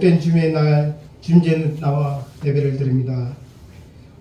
복된 주님의 날 주님께 나와 예배를 드립니다.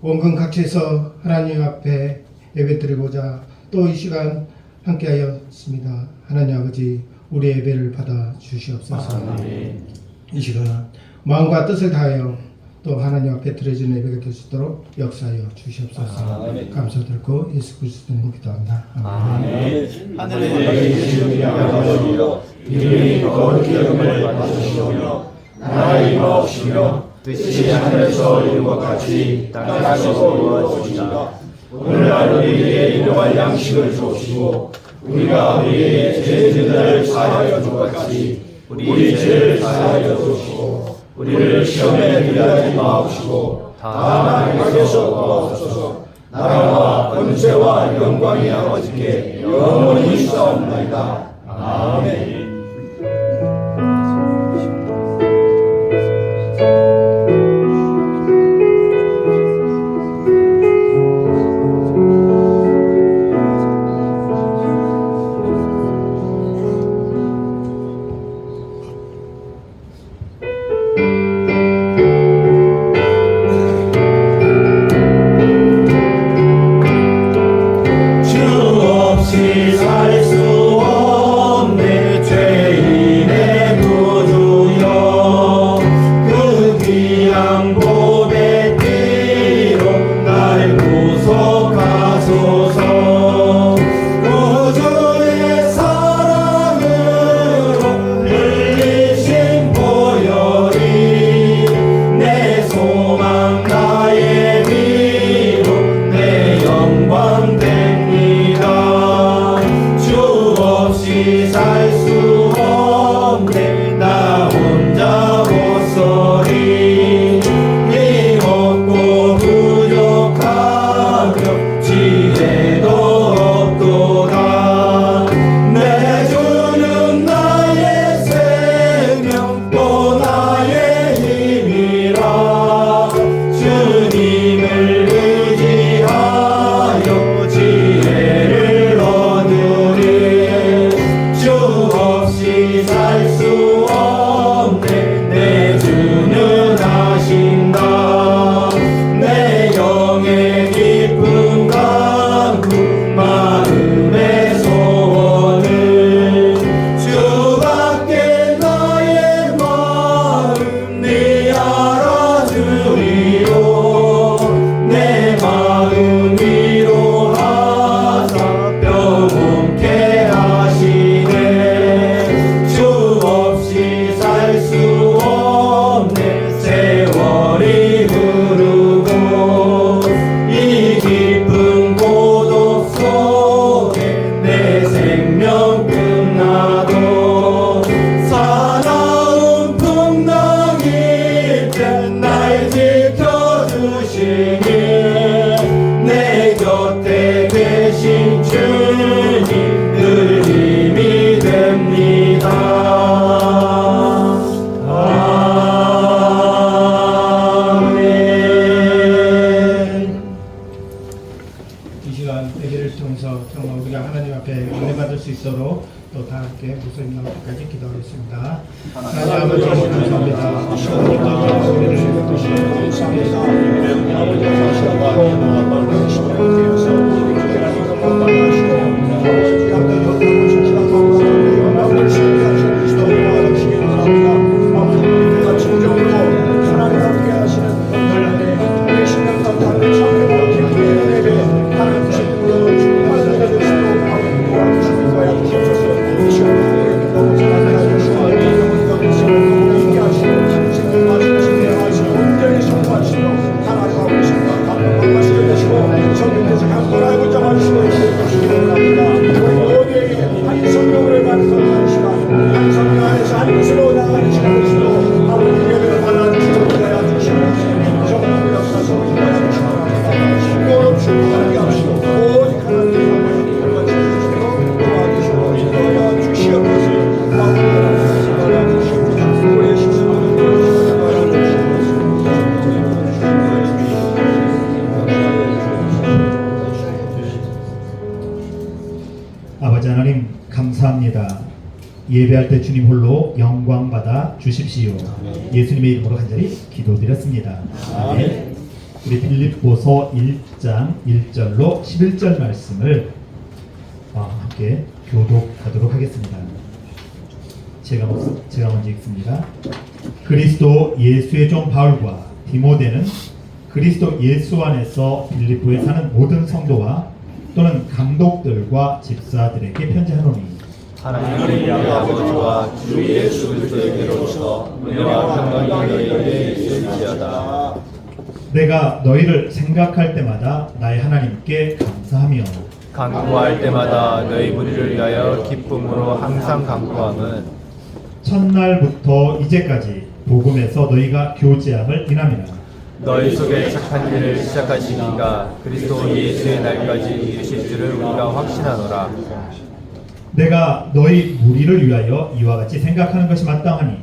원근 각지에서 하나님 앞에 예배 드리고자 또 이 시간 함께하였습니다. 하나님 아버지, 우리 예배를 받아 주시옵소서. 아멘. 이 시간 마음과 뜻을 다하여 또 하나님 앞에 드려지는 예배가 될 수 있도록 역사하여 주시옵소서. 아멘. 감사드리고 예수 그리스도님 기도합니다. 아멘. 하늘에 계신 아버지여, 이름이 거룩히 여김을 받으시오며 나라의 임하옵시며 뜻이 하늘에서 이룬 것 같이 땅에서도 이루어지이다. 오늘날 우리에게 일용할 양식을 주옵시고 우리가 우리의 죄인들을 사하여 줄 것 같이 우리 죄를 사하여 주옵시고 우리를 시험에 들이하지 마옵시고 다만 악에서 구하옵소서. 나라와 권세와 영광이 아버지께 영원히 있사옵나이다. 아멘. 또 다 함께 목소리 나올 때까지 기도하겠습니다. 하나님 아버지 감사합니다. 하나님 예배할 때 주님 홀로 영광 받아 주십시오. 예수님의 이름으로 간절히 기도드렸습니다. 아멘. 우리 빌립보서 1장 1절로 11절 말씀을 함께 교독하도록 하겠습니다. 제가 먼저 읽습니다. 그리스도 예수의 종 바울과 디모데는 그리스도 예수 안에서 빌립보에 사는 모든 성도와 또는 감독들과 집사들에게 편지하노니 하나님의 아버지와 주 예수 그리스도에게로서 은혜와 평강이 너희에게 있을지어다. 내가 너희를 생각할 때마다 나의 하나님께 감사하며 간구할 때마다 너희 무리를 위하여 기쁨으로 항상 간구함은 첫날부터 이제까지 복음에서 너희가 교제함을 인함이라. 너희 속에 착한 일을 시작하시기가 그리스도 예수의 날까지 이르실 줄을 우리가 확신하노라. 내가 너희 무리를 위하여 이와 같이 생각하는 것이 마땅하니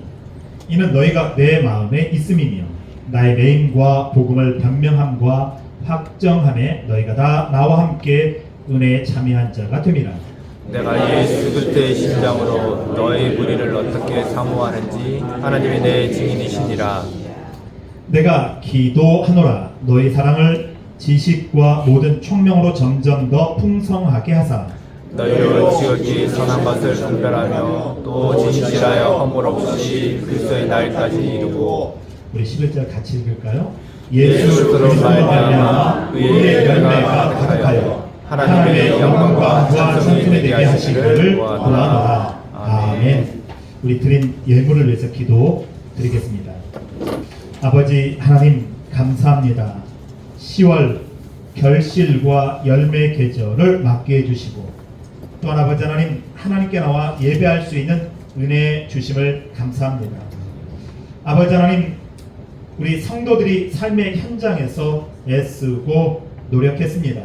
이는 너희가 내 마음에 있음이며 나의 매임과 복음을 변명함과 확정함에 너희가 다 나와 함께 은혜에 참여한 자가 됨이라. 내가 예수 그리스도의 심장으로 너희 무리를 어떻게 사모하는지 하나님이 내 증인이시니라. 내가 기도하노라. 너희 사랑을 지식과 모든 총명으로 점점 더 풍성하게 하사 너희로 지극히 선한 것을 분별하며 또 진실하여 허물 없이 그리스도의 날까지 이루고 우리 11절 같이 읽을까요? 예수 그리스도로 그리스도로 말미암아 의의 열매가 가득하여 하나님의 영광과 찬송이 되게 하시기를 구하노라. 아멘. 우리 드린 예물을 위해서 기도 드리겠습니다. 아버지 하나님 감사합니다. 10월 결실과 열매 계절을 맞게 해주시고 또한 아버지 하나님 하나님께 나와 예배할 수 있는 은혜 주심을 감사합니다. 아버지 하나님 우리 성도들이 삶의 현장에서 애쓰고 노력했습니다.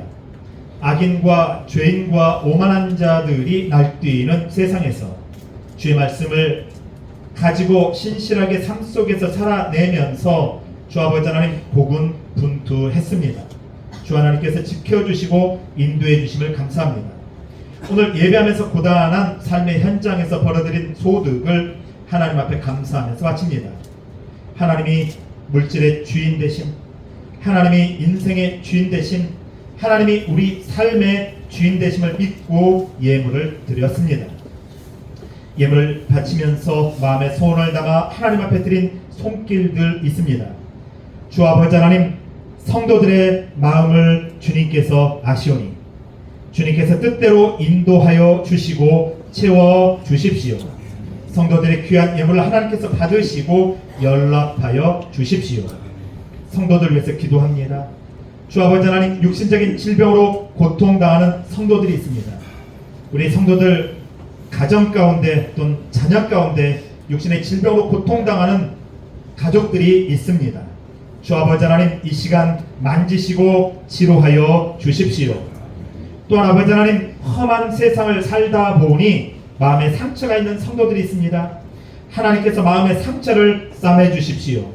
악인과 죄인과 오만한 자들이 날뛰는 세상에서 주의 말씀을 가지고 신실하게 삶 속에서 살아내면서 주 아버지 하나님 고군분투했습니다. 주 하나님께서 지켜주시고 인도해 주심을 감사합니다. 오늘 예배하면서 고단한 삶의 현장에서 벌어들인 소득을 하나님 앞에 감사하면서 바칩니다. 하나님이 물질의 주인 되심, 하나님이 인생의 주인 되심, 하나님이 우리 삶의 주인 되심을 믿고 예물을 드렸습니다. 예물을 바치면서 마음의 소원을 담아 하나님 앞에 드린 손길들 있습니다. 주 아버지 하나님 성도들의 마음을 주님께서 아시오니 주님께서 뜻대로 인도하여 주시고 채워 주십시오. 성도들의 귀한 예물을 하나님께서 받으시고 연락하여 주십시오. 성도들 위해서 기도합니다. 주 아버지 하나님 육신적인 질병으로 고통당하는 성도들이 있습니다. 우리 성도들 가정 가운데 또는 자녀 가운데 육신의 질병으로 고통당하는 가족들이 있습니다. 주 아버지 하나님 이 시간 만지시고 치료하여 주십시오. 또한 아버지 하나님 험한 세상을 살다 보니 마음에 상처가 있는 성도들이 있습니다. 하나님께서 마음의 상처를 싸매 주십시오.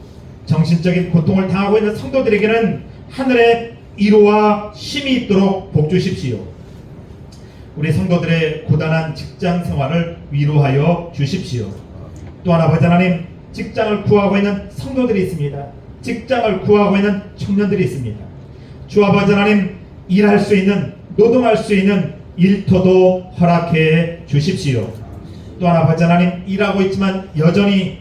정신적인 고통을 당하고 있는 성도들에게는 하늘의 위로와 쉼이 있도록 복 주십시오. 우리 성도들의 고단한 직장 생활을 위로하여 주십시오. 또한 아버지 하나님 직장을 구하고 있는 성도들이 있습니다. 직장을 구하고 있는 청년들이 있습니다. 주 아버지 하나님 일할 수 있는 노동할 수 있는 일터도 허락해 주십시오. 또한 아버지 하나님 일하고 있지만 여전히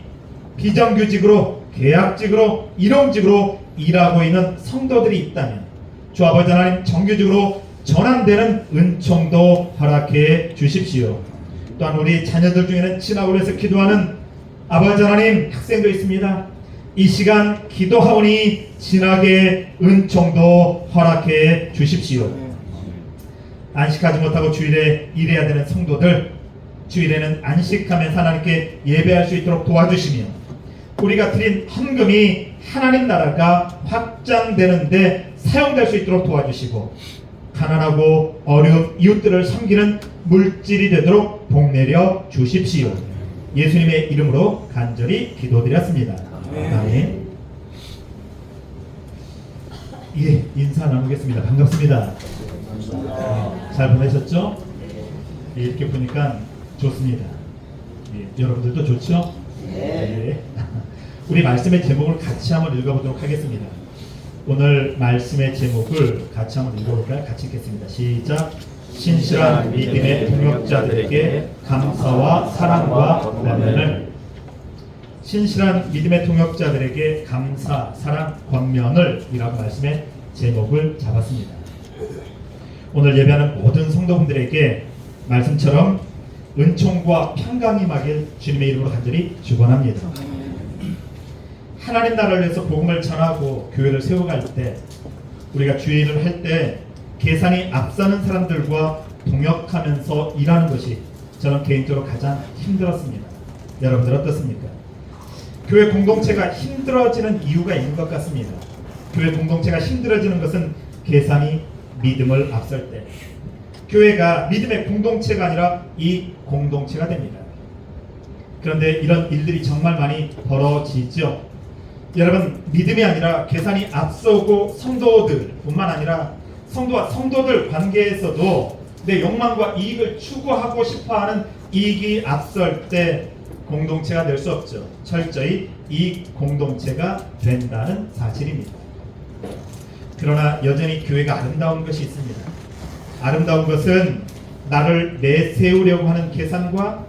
비정규직으로 계약직으로 일용직으로 일하고 있는 성도들이 있다면 주 아버지 하나님 정규직으로 전환되는 은총도 허락해 주십시오. 또한 우리 자녀들 중에는 진학을 해서 기도하는 아버지 하나님 학생도 있습니다. 이 시간 기도하오니 진학의 은총도 허락해 주십시오. 안식하지 못하고 주일에 일해야 되는 성도들 주일에는 안식하면서 하나님께 예배할 수 있도록 도와주시며 우리가 드린 헌금이 하나님 나라가 확장되는데 사용될 수 있도록 도와주시고 가난하고 어려운 이웃들을 섬기는 물질이 되도록 복내려 주십시오. 예수님의 이름으로 간절히 기도드렸습니다. 아멘. 예, 인사 나누겠습니다. 반갑습니다. 잘 보내셨죠? 예, 이렇게 보니까 좋습니다. 예, 여러분들도 좋죠? 네. 우리 말씀의 제목을 같이 한번 읽어보도록 하겠습니다. 오늘 말씀의 제목을 같이 한번 읽어볼까요? 같이 읽겠습니다. 시작. 신실한 믿음의 동역자들에게 감사와 사랑과 권면을. 신실한 믿음의 동역자들에게 감사, 사랑, 권면을 이라고 말씀의 제목을 잡았습니다. 오늘 예배하는 모든 성도분들에게 말씀처럼 은총과 평강이 임하길 주님의 이름으로 간절히 축원합니다. 하나님 나라를 위해서 복음을 전하고 교회를 세워갈 때, 우리가 주의 일을 할 때 계산이 앞서는 사람들과 동역하면서 일하는 것이 저는 개인적으로 가장 힘들었습니다. 여러분들 어떻습니까? 교회 공동체가 힘들어지는 이유가 있는 것 같습니다. 교회 공동체가 힘들어지는 것은 계산이 믿음을 앞설 때, 교회가 믿음의 공동체가 아니라 이 공동체가 됩니다. 그런데 이런 일들이 정말 많이 벌어지죠. 여러분, 믿음이 아니라 계산이 앞서고 성도들뿐만 아니라 성도와 성도들 관계에서도 내 욕망과 이익을 추구하고 싶어하는 이익이 앞설 때 공동체가 될 수 없죠. 철저히 이 공동체가 된다는 사실입니다. 그러나 여전히 교회가 아름다운 것이 있습니다. 아름다운 것은 나를 내세우려고 하는 계산과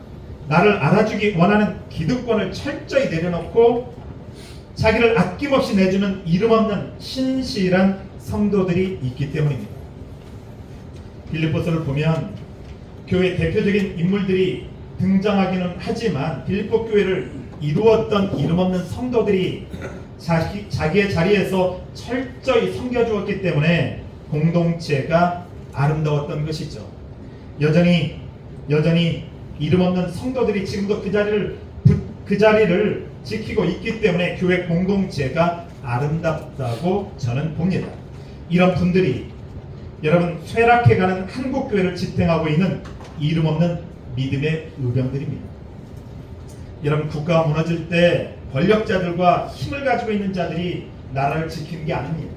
나를 알아주기 원하는 기득권을 철저히 내려놓고 자기를 아낌없이 내주는 이름 없는 신실한 성도들이 있기 때문입니다. 빌립보서를 보면 교회 대표적인 인물들이 등장하기는 하지만 빌립보 교회를 이루었던 이름 없는 성도들이 자기의 자리에서 철저히 섬겨주었기 때문에 공동체가 아름다웠던 것이죠. 여전히 이름 없는 성도들이 지금도 그 자리를 지키고 있기 때문에 교회 공동체가 아름답다고 저는 봅니다. 이런 분들이 여러분 쇠락해가는 한국 교회를 지탱하고 있는 이름 없는 믿음의 의병들입니다. 여러분, 국가가 무너질 때 권력자들과 힘을 가지고 있는 자들이 나라를 지키는 게 아닙니다.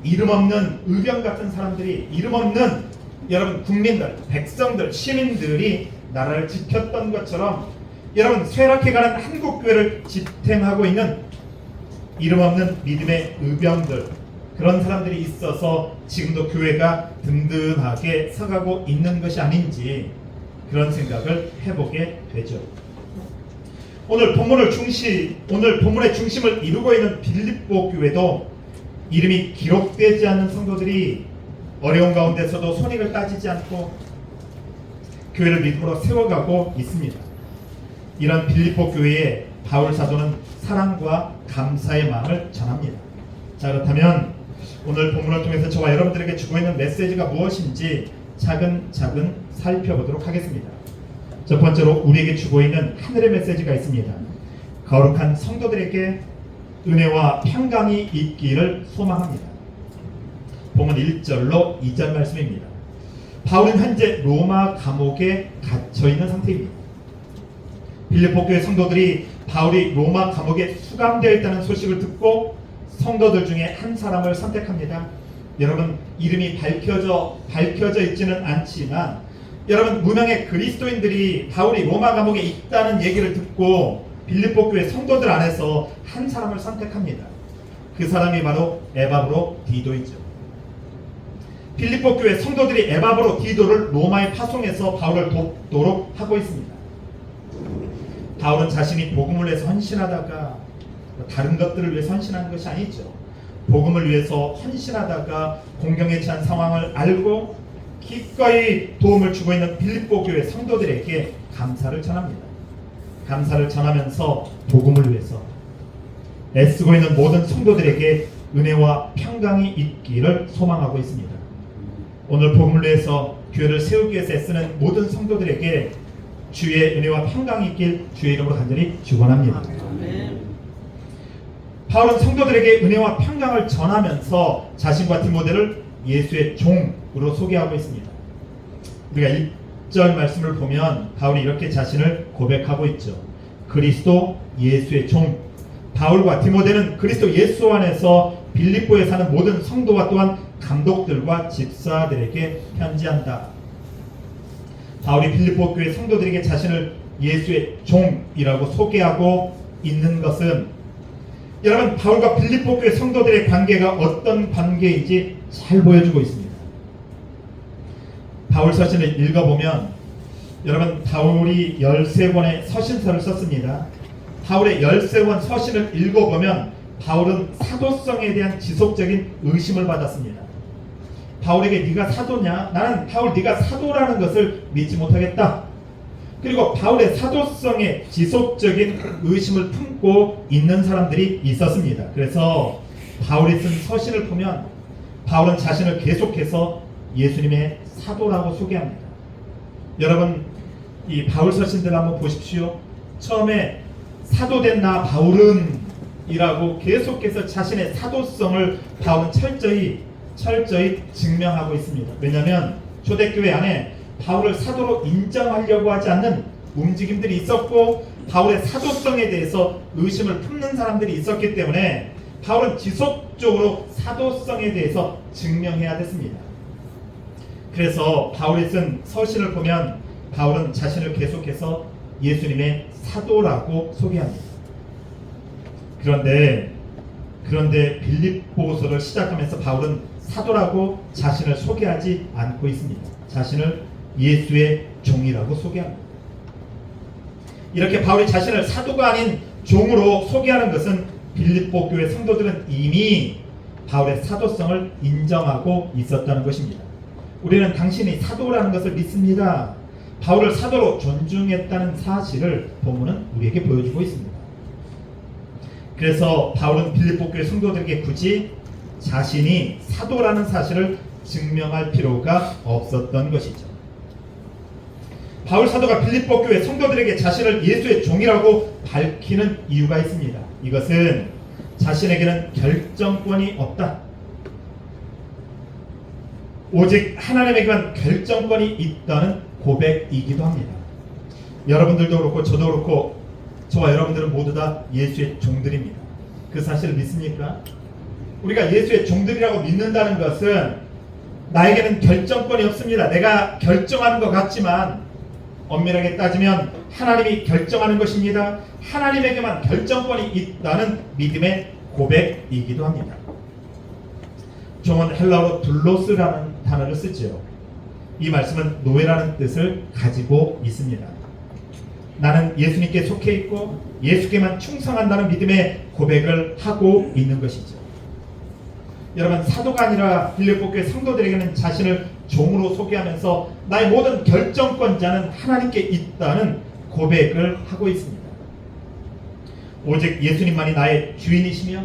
이름 없는 의병 같은 사람들이, 이름 없는 여러분 국민들, 백성들, 시민들이 나라를 지켰던 것처럼 여러분 쇠락해가는 한국 교회를 지탱하고 있는 이름 없는 믿음의 의병들, 그런 사람들이 있어서 지금도 교회가 든든하게 서가고 있는 것이 아닌지 그런 생각을 해보게 되죠. 오늘 본문의 중심을 이루고 있는 빌립보 교회도 이름이 기록되지 않는 성도들이 어려운 가운데서도 손익을 따지지 않고 교회를 믿음으로 세워가고 있습니다. 이런 빌립보 교회에 바울 사도는 사랑과 감사의 마음을 전합니다. 자, 그렇다면 오늘 본문을 통해서 저와 여러분들에게 주고 있는 메시지가 무엇인지 차근차근 살펴보도록 하겠습니다. 첫 번째로 우리에게 주고 있는 하늘의 메시지가 있습니다. 거룩한 성도들에게 은혜와 평강이 있기를 소망합니다. 본문 1절로 2절 말씀입니다. 바울은 현재 로마 감옥에 갇혀 있는 상태입니다. 빌립보 교회 성도들이 바울이 로마 감옥에 수감되어 있다는 소식을 듣고 성도들 중에 한 사람을 선택합니다. 여러분, 이름이 밝혀져 있지는 않지만 여러분, 무명의 그리스도인들이 바울이 로마 감옥에 있다는 얘기를 듣고 빌립보 교회 성도들 안에서 한 사람을 선택합니다. 그 사람이 바로 에바브로 디도이죠. 빌립보 교회 성도들이 에바브로 디도를 로마에 파송해서 바울을 돕도록 하고 있습니다. 바울은 자신이 복음을 위해서 헌신하다가 다른 것들을 위해서 헌신하는 것이 아니죠. 복음을 위해서 헌신하다가 공경에 처한 상황을 알고 기꺼이 도움을 주고 있는 빌립보 교회 성도들에게 감사를 전합니다. 감사를 전하면서 복음을 위해서 애쓰고 있는 모든 성도들에게 은혜와 평강이 있기를 소망하고 있습니다. 오늘 복음을 위해서 교회를 세우기 위해서 애쓰는 모든 성도들에게 주의 은혜와 평강이 있길 주의 이름으로 간절히 축원합니다. 바울은 성도들에게 은혜와 평강을 전하면서 자신과 디모데를 예수의 종으로 소개하고 있습니다. 우리가 1절 말씀을 보면 바울이 이렇게 자신을 고백하고 있죠. 그리스도 예수의 종. 바울과 디모데는 그리스도 예수 안에서 빌립보에 사는 모든 성도와 또한 감독들과 집사들에게 편지한다. 바울이 빌립보 교회 성도들에게 자신을 예수의 종이라고 소개하고 있는 것은 여러분 바울과 빌립보 교회 성도들의 관계가 어떤 관계인지 잘 보여주고 있습니다. 바울 서신을 읽어보면 여러분 바울이 13권의 서신서를 썼습니다. 바울의 13권 서신을 읽어보면 바울은 사도성에 대한 지속적인 의심을 받았습니다. 바울에게 네가 사도냐? 나는 바울 네가 사도라는 것을 믿지 못하겠다. 그리고 바울의 사도성에 지속적인 의심을 품고 있는 사람들이 있었습니다. 그래서 바울이 쓴 서신을 보면 바울은 자신을 계속해서 예수님의 사도라고 소개합니다. 여러분 이 바울 서신들 한번 보십시오. 처음에 사도된 나 바울은 이라고 계속해서 자신의 사도성을 바울은 철저히 증명하고 있습니다. 왜냐하면 초대교회 안에 바울을 사도로 인정하려고 하지 않는 움직임들이 있었고 바울의 사도성에 대해서 의심을 품는 사람들이 있었기 때문에 바울은 지속적으로 사도성에 대해서 증명해야 됐습니다. 그래서 바울이 쓴 서신을 보면 바울은 자신을 계속해서 예수님의 사도라고 소개합니다. 그런데 빌립보서를 시작하면서 바울은 사도라고 자신을 소개하지 않고 있습니다. 자신을 예수의 종이라고 소개합니다. 이렇게 바울이 자신을 사도가 아닌 종으로 소개하는 것은 빌립보 교회 성도들은 이미 바울의 사도성을 인정하고 있었다는 것입니다. 우리는 당신이 사도라는 것을 믿습니다. 바울을 사도로 존중했다는 사실을 본문은 우리에게 보여주고 있습니다. 그래서 바울은 빌립보 교회 성도들에게 굳이 자신이 사도라는 사실을 증명할 필요가 없었던 것이죠. 바울 사도가 빌립보 교회 성도들에게 자신을 예수의 종이라고 밝히는 이유가 있습니다. 이것은 자신에게는 결정권이 없다. 오직 하나님에게만 결정권이 있다는 고백이기도 합니다. 여러분들도 그렇고 저도 그렇고 저와 여러분들은 모두 다 예수의 종들입니다. 그 사실을 믿습니까? 우리가 예수의 종들이라고 믿는다는 것은 나에게는 결정권이 없습니다. 내가 결정하는 것 같지만 엄밀하게 따지면 하나님이 결정하는 것입니다. 하나님에게만 결정권이 있다는 믿음의 고백이기도 합니다. 종은 헬라어로 둘로스라는 단어를 쓰지요. 이 말씀은 노예라는 뜻을 가지고 있습니다. 나는 예수님께 속해 있고 예수께만 충성한다는 믿음의 고백을 하고 있는 것이죠. 여러분 사도가 아니라 빌립보 교회 성도들에게는 자신을 종으로 소개하면서 나의 모든 결정권자는 하나님께 있다는 고백을 하고 있습니다. 오직 예수님만이 나의 주인이시며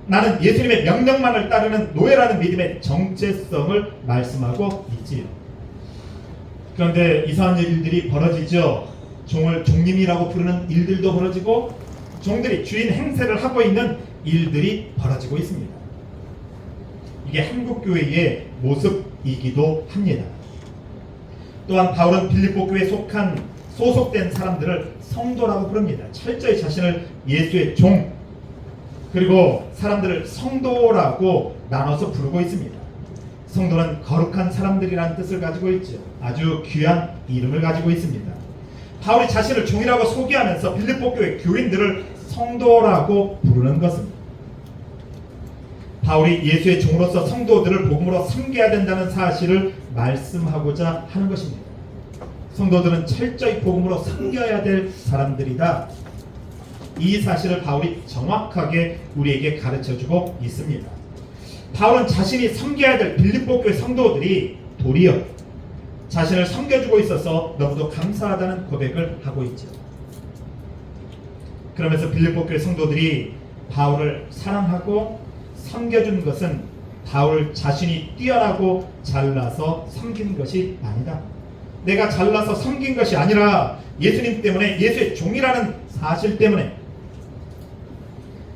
나는 예수님의 명령만을 따르는 노예라는 믿음의 정체성을 말씀하고 있지요. 그런데 이상한 일들이 벌어지죠. 종을 종님이라고 부르는 일들도 벌어지고 종들이 주인 행세를 하고 있는 일들이 벌어지고 있습니다. 이게 한국교회의 모습이기도 합니다. 또한 바울은 빌립보 교회에 소속된 사람들을 성도라고 부릅니다. 철저히 자신을 예수의 종 그리고 사람들을 성도라고 나눠서 부르고 있습니다. 성도는 거룩한 사람들이라는 뜻을 가지고 있죠. 아주 귀한 이름을 가지고 있습니다. 바울이 자신을 종이라고 소개하면서 빌립보 교회 교인들을 성도라고 부르는 것입니다. 바울이 예수의 종으로서 성도들을 복음으로 섬겨야 된다는 사실을 말씀하고자 하는 것입니다. 성도들은 철저히 복음으로 섬겨야 될 사람들이다. 이 사실을 바울이 정확하게 우리에게 가르쳐주고 있습니다. 바울은 자신이 섬겨야 될 빌립보 교회 성도들이 도리어 자신을 섬겨주고 있어서 너무도 감사하다는 고백을 하고 있죠. 그러면서 빌립보 교회 성도들이 바울을 사랑하고 섬겨준 것은 바울 자신이 뛰어나고 잘나서 섬긴 것이 아니다. 내가 잘나서 섬긴 것이 아니라 예수님 때문에 예수의 종이라는 사실 때문에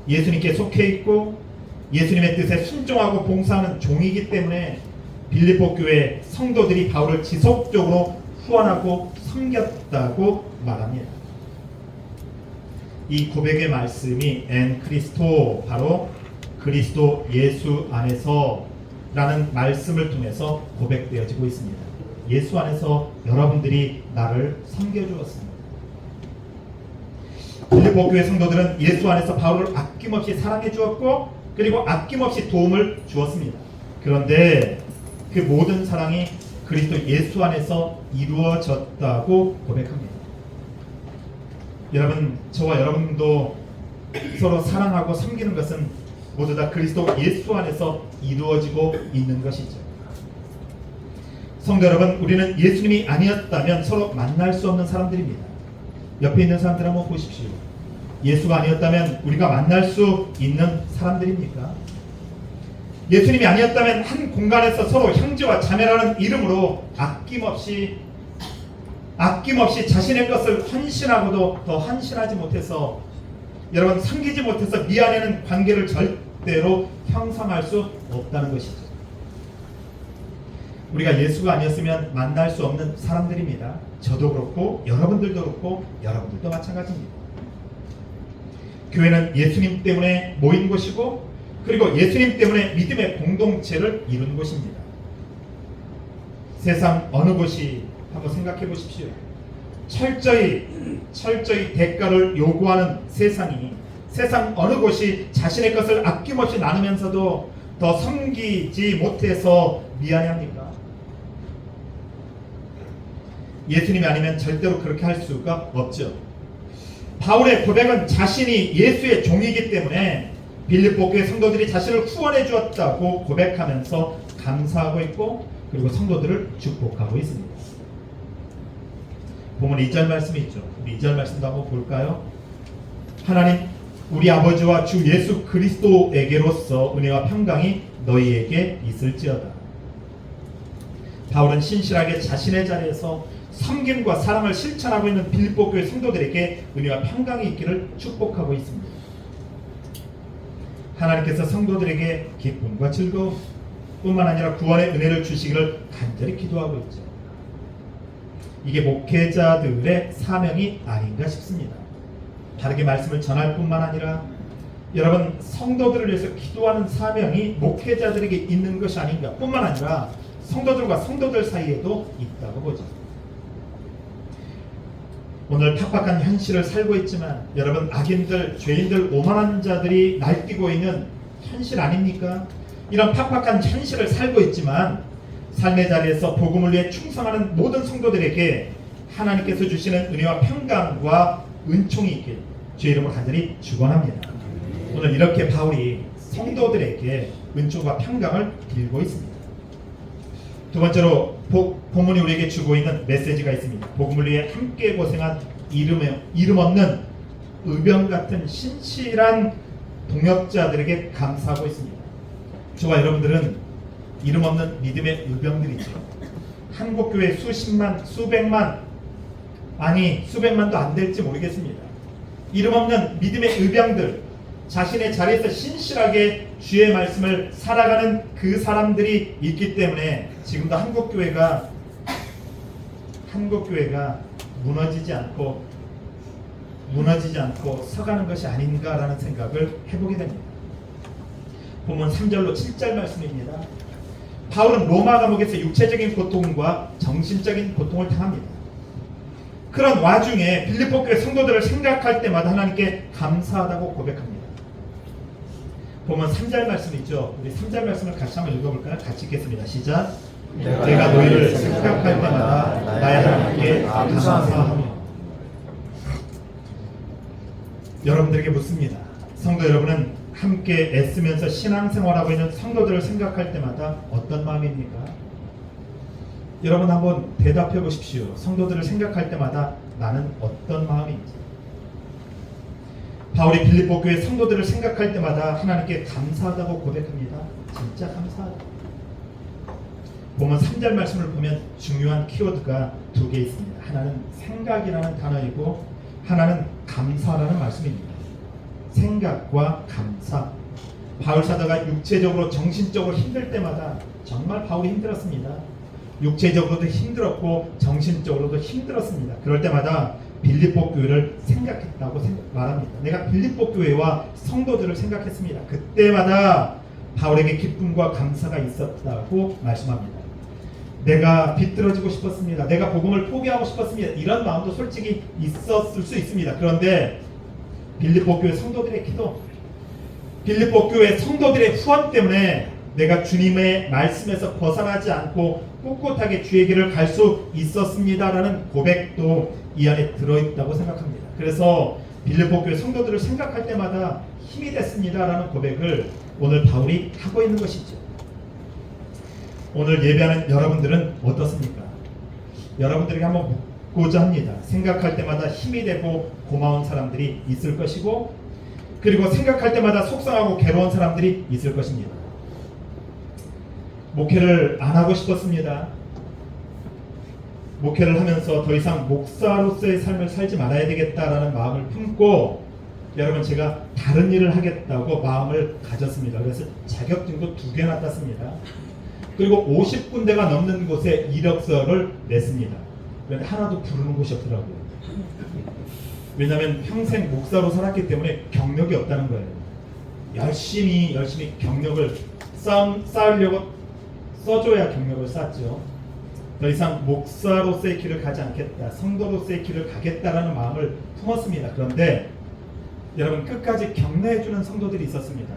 예수님께 속해 있고 예수님의 뜻에 순종하고 봉사하는 종이기 때문에 빌립보 교회 성도들이 바울을 지속적으로 후원하고 섬겼다고 말합니다. 이 고백의 말씀이 엔 크리스토 바로 그리스도 예수 안에서 라는 말씀을 통해서 고백되어지고 있습니다. 예수 안에서 여러분들이 나를 섬겨주었습니다. 빌립보 교회 성도들은 예수 안에서 바울을 아낌없이 사랑해 주었고 그리고 아낌없이 도움을 주었습니다. 그런데 그 모든 사랑이 그리스도 예수 안에서 이루어졌다고 고백합니다. 여러분, 저와 여러분도 서로 사랑하고 섬기는 것은 모두 다 그리스도 예수 안에서 이루어지고 있는 것이죠. 성도 여러분, 우리는 예수님이 아니었다면 서로 만날 수 없는 사람들입니다. 옆에 있는 사람들 한번 보십시오. 예수가 아니었다면 우리가 만날 수 있는 사람들입니까? 예수님이 아니었다면 한 공간에서 서로 형제와 자매라는 이름으로 아낌없이 자신의 것을 헌신하고도 더 헌신하지 못해서 여러분 섬기지 못해서 미안해하는 관계를 절대로 형성할 수 없다는 것이죠. 우리가 예수가 아니었으면 만날 수 없는 사람들입니다. 저도 그렇고 여러분들도 그렇고 여러분들도 마찬가지입니다. 교회는 예수님 때문에 모인 곳이고 그리고 예수님 때문에 믿음의 공동체를 이룬 곳입니다. 세상 어느 곳이 한번 생각해 보십시오. 철저히 대가를 요구하는 세상 어느 곳이 자신의 것을 아낌없이 나누면서도 더 섬기지 못해서 미안해합니까? 예수님이 아니면 절대로 그렇게 할 수가 없죠. 바울의 고백은 자신이 예수의 종이기 때문에 빌립보 교회 성도들이 자신을 구원해 주었다고 고백하면서 감사하고 있고 그리고 성도들을 축복하고 있습니다. 보면 2절 말씀이 있죠. 우리 2절 말씀도 한번 볼까요? 하나님 우리 아버지와 주 예수 그리스도에게로서 은혜와 평강이 너희에게 있을지어다. 바울은 신실하게 자신의 자리에서 섬김과 사랑을 실천하고 있는 빌립보 교회 성도들에게 은혜와 평강이 있기를 축복하고 있습니다. 하나님께서 성도들에게 기쁨과 즐거움 뿐만 아니라 구원의 은혜를 주시기를 간절히 기도하고 있죠. 이게 목회자들의 사명이 아닌가 싶습니다. 바르게 말씀을 전할 뿐만 아니라 여러분 성도들을 위해서 기도하는 사명이 목회자들에게 있는 것이 아닌가 뿐만 아니라 성도들과 성도들 사이에도 있다고 보죠. 오늘 팍팍한 현실을 살고 있지만 여러분 악인들, 죄인들, 오만한 자들이 날뛰고 있는 현실 아닙니까? 이런 팍팍한 현실을 살고 있지만 삶의 자리에서 복음을 위해 충성하는 모든 성도들에게 하나님께서 주시는 은혜와 평강과 은총이 있길 주의 이름으로 간절히 축원합니다. 오늘 이렇게 바울이 성도들에게 은총과 평강을 빌고 있습니다. 두 번째로 본문이 우리에게 주고 있는 메시지가 있습니다. 복음을 위해 함께 고생한 이름 없는 의병 같은 신실한 동역자들에게 감사하고 있습니다. 저와 여러분들은 이름 없는 믿음의 의병들이죠. 한국교회 수십만, 수백만, 아니 수백만도 안 될지 모르겠습니다. 이름 없는 믿음의 의병들, 자신의 자리에서 신실하게 주의 말씀을 살아가는 그 사람들이 있기 때문에 지금도 한국교회가 무너지지 않고 서가는 것이 아닌가라는 생각을 해보게 됩니다. 보면 3절로 7절 말씀입니다. 바울은 로마 감옥에서 육체적인 고통과 정신적인 고통을 당합니다. 그런 와중에 빌립보 교회 성도들을 생각할 때마다 하나님께 감사하다고 고백합니다. 보면 3절 말씀 있죠. 우리 3절 말씀을 같이 한번 읽어볼까요? 같이 읽겠습니다. 시작. 내가 너희를 생각할 때마다 나의 하나님께 감사하며. 여러분들에게 묻습니다. 성도 여러분은 함께 애쓰면서 신앙생활하고 있는 성도들을 생각할 때마다 어떤 마음입니까? 여러분 한번 대답해 보십시오. 성도들을 생각할 때마다 나는 어떤 마음인지. 바울이 빌립보 교회 성도들을 생각할 때마다 하나님께 감사하다고 고백합니다. 진짜 감사하다. 보면 3절 말씀을 보면 중요한 키워드가 두 개 있습니다. 하나는 생각이라는 단어이고 하나는 감사라는 말씀입니다. 생각과 감사. 바울 사도가 육체적으로 정신적으로 힘들 때마다 정말 바울이 힘들었습니다. 육체적으로도 힘들었고 정신적으로도 힘들었습니다. 그럴 때마다 빌립보 교회를 생각했다고 말합니다. 내가 빌립보 교회와 성도들을 생각했습니다. 그때마다 바울에게 기쁨과 감사가 있었다고 말씀합니다. 내가 비뚤어지고 싶었습니다. 내가 복음을 포기하고 싶었습니다. 이런 마음도 솔직히 있었을 수 있습니다. 그런데 빌립보 교회 성도들의 기도, 빌립보 교회 성도들의 후원 때문에 내가 주님의 말씀에서 벗어나지 않고 꿋꿋하게 주의 길을 갈 수 있었습니다라는 고백도 이 안에 들어있다고 생각합니다. 그래서 빌립보 교회 성도들을 생각할 때마다 힘이 됐습니다라는 고백을 오늘 바울이 하고 있는 것이죠. 오늘 예배하는 여러분들은 어떻습니까? 여러분들에게 한번 묻고자 합니다. 생각할 때마다 힘이 되고 고마운 사람들이 있을 것이고, 그리고 생각할 때마다 속상하고 괴로운 사람들이 있을 것입니다. 목회를 안 하고 싶었습니다. 목회를 하면서 더 이상 목사로서의 삶을 살지 말아야 되겠다라는 마음을 품고, 여러분, 제가 다른 일을 하겠다고 마음을 가졌습니다. 그래서 자격증도 2개나 땄습니다. 그리고 50군데가 넘는 곳에 이력서를 냈습니다. 그런데 하나도 부르는 곳이 없더라고요. 왜냐하면 평생 목사로 살았기 때문에 경력이 없다는 거예요. 열심히 경력을 쌓으려고 써줘야 경력을 쌓죠. 더 이상 목사로서의 길을 가지 않겠다, 성도로서의 길을 가겠다라는 마음을 품었습니다. 그런데 여러분, 끝까지 격려해주는 성도들이 있었습니다.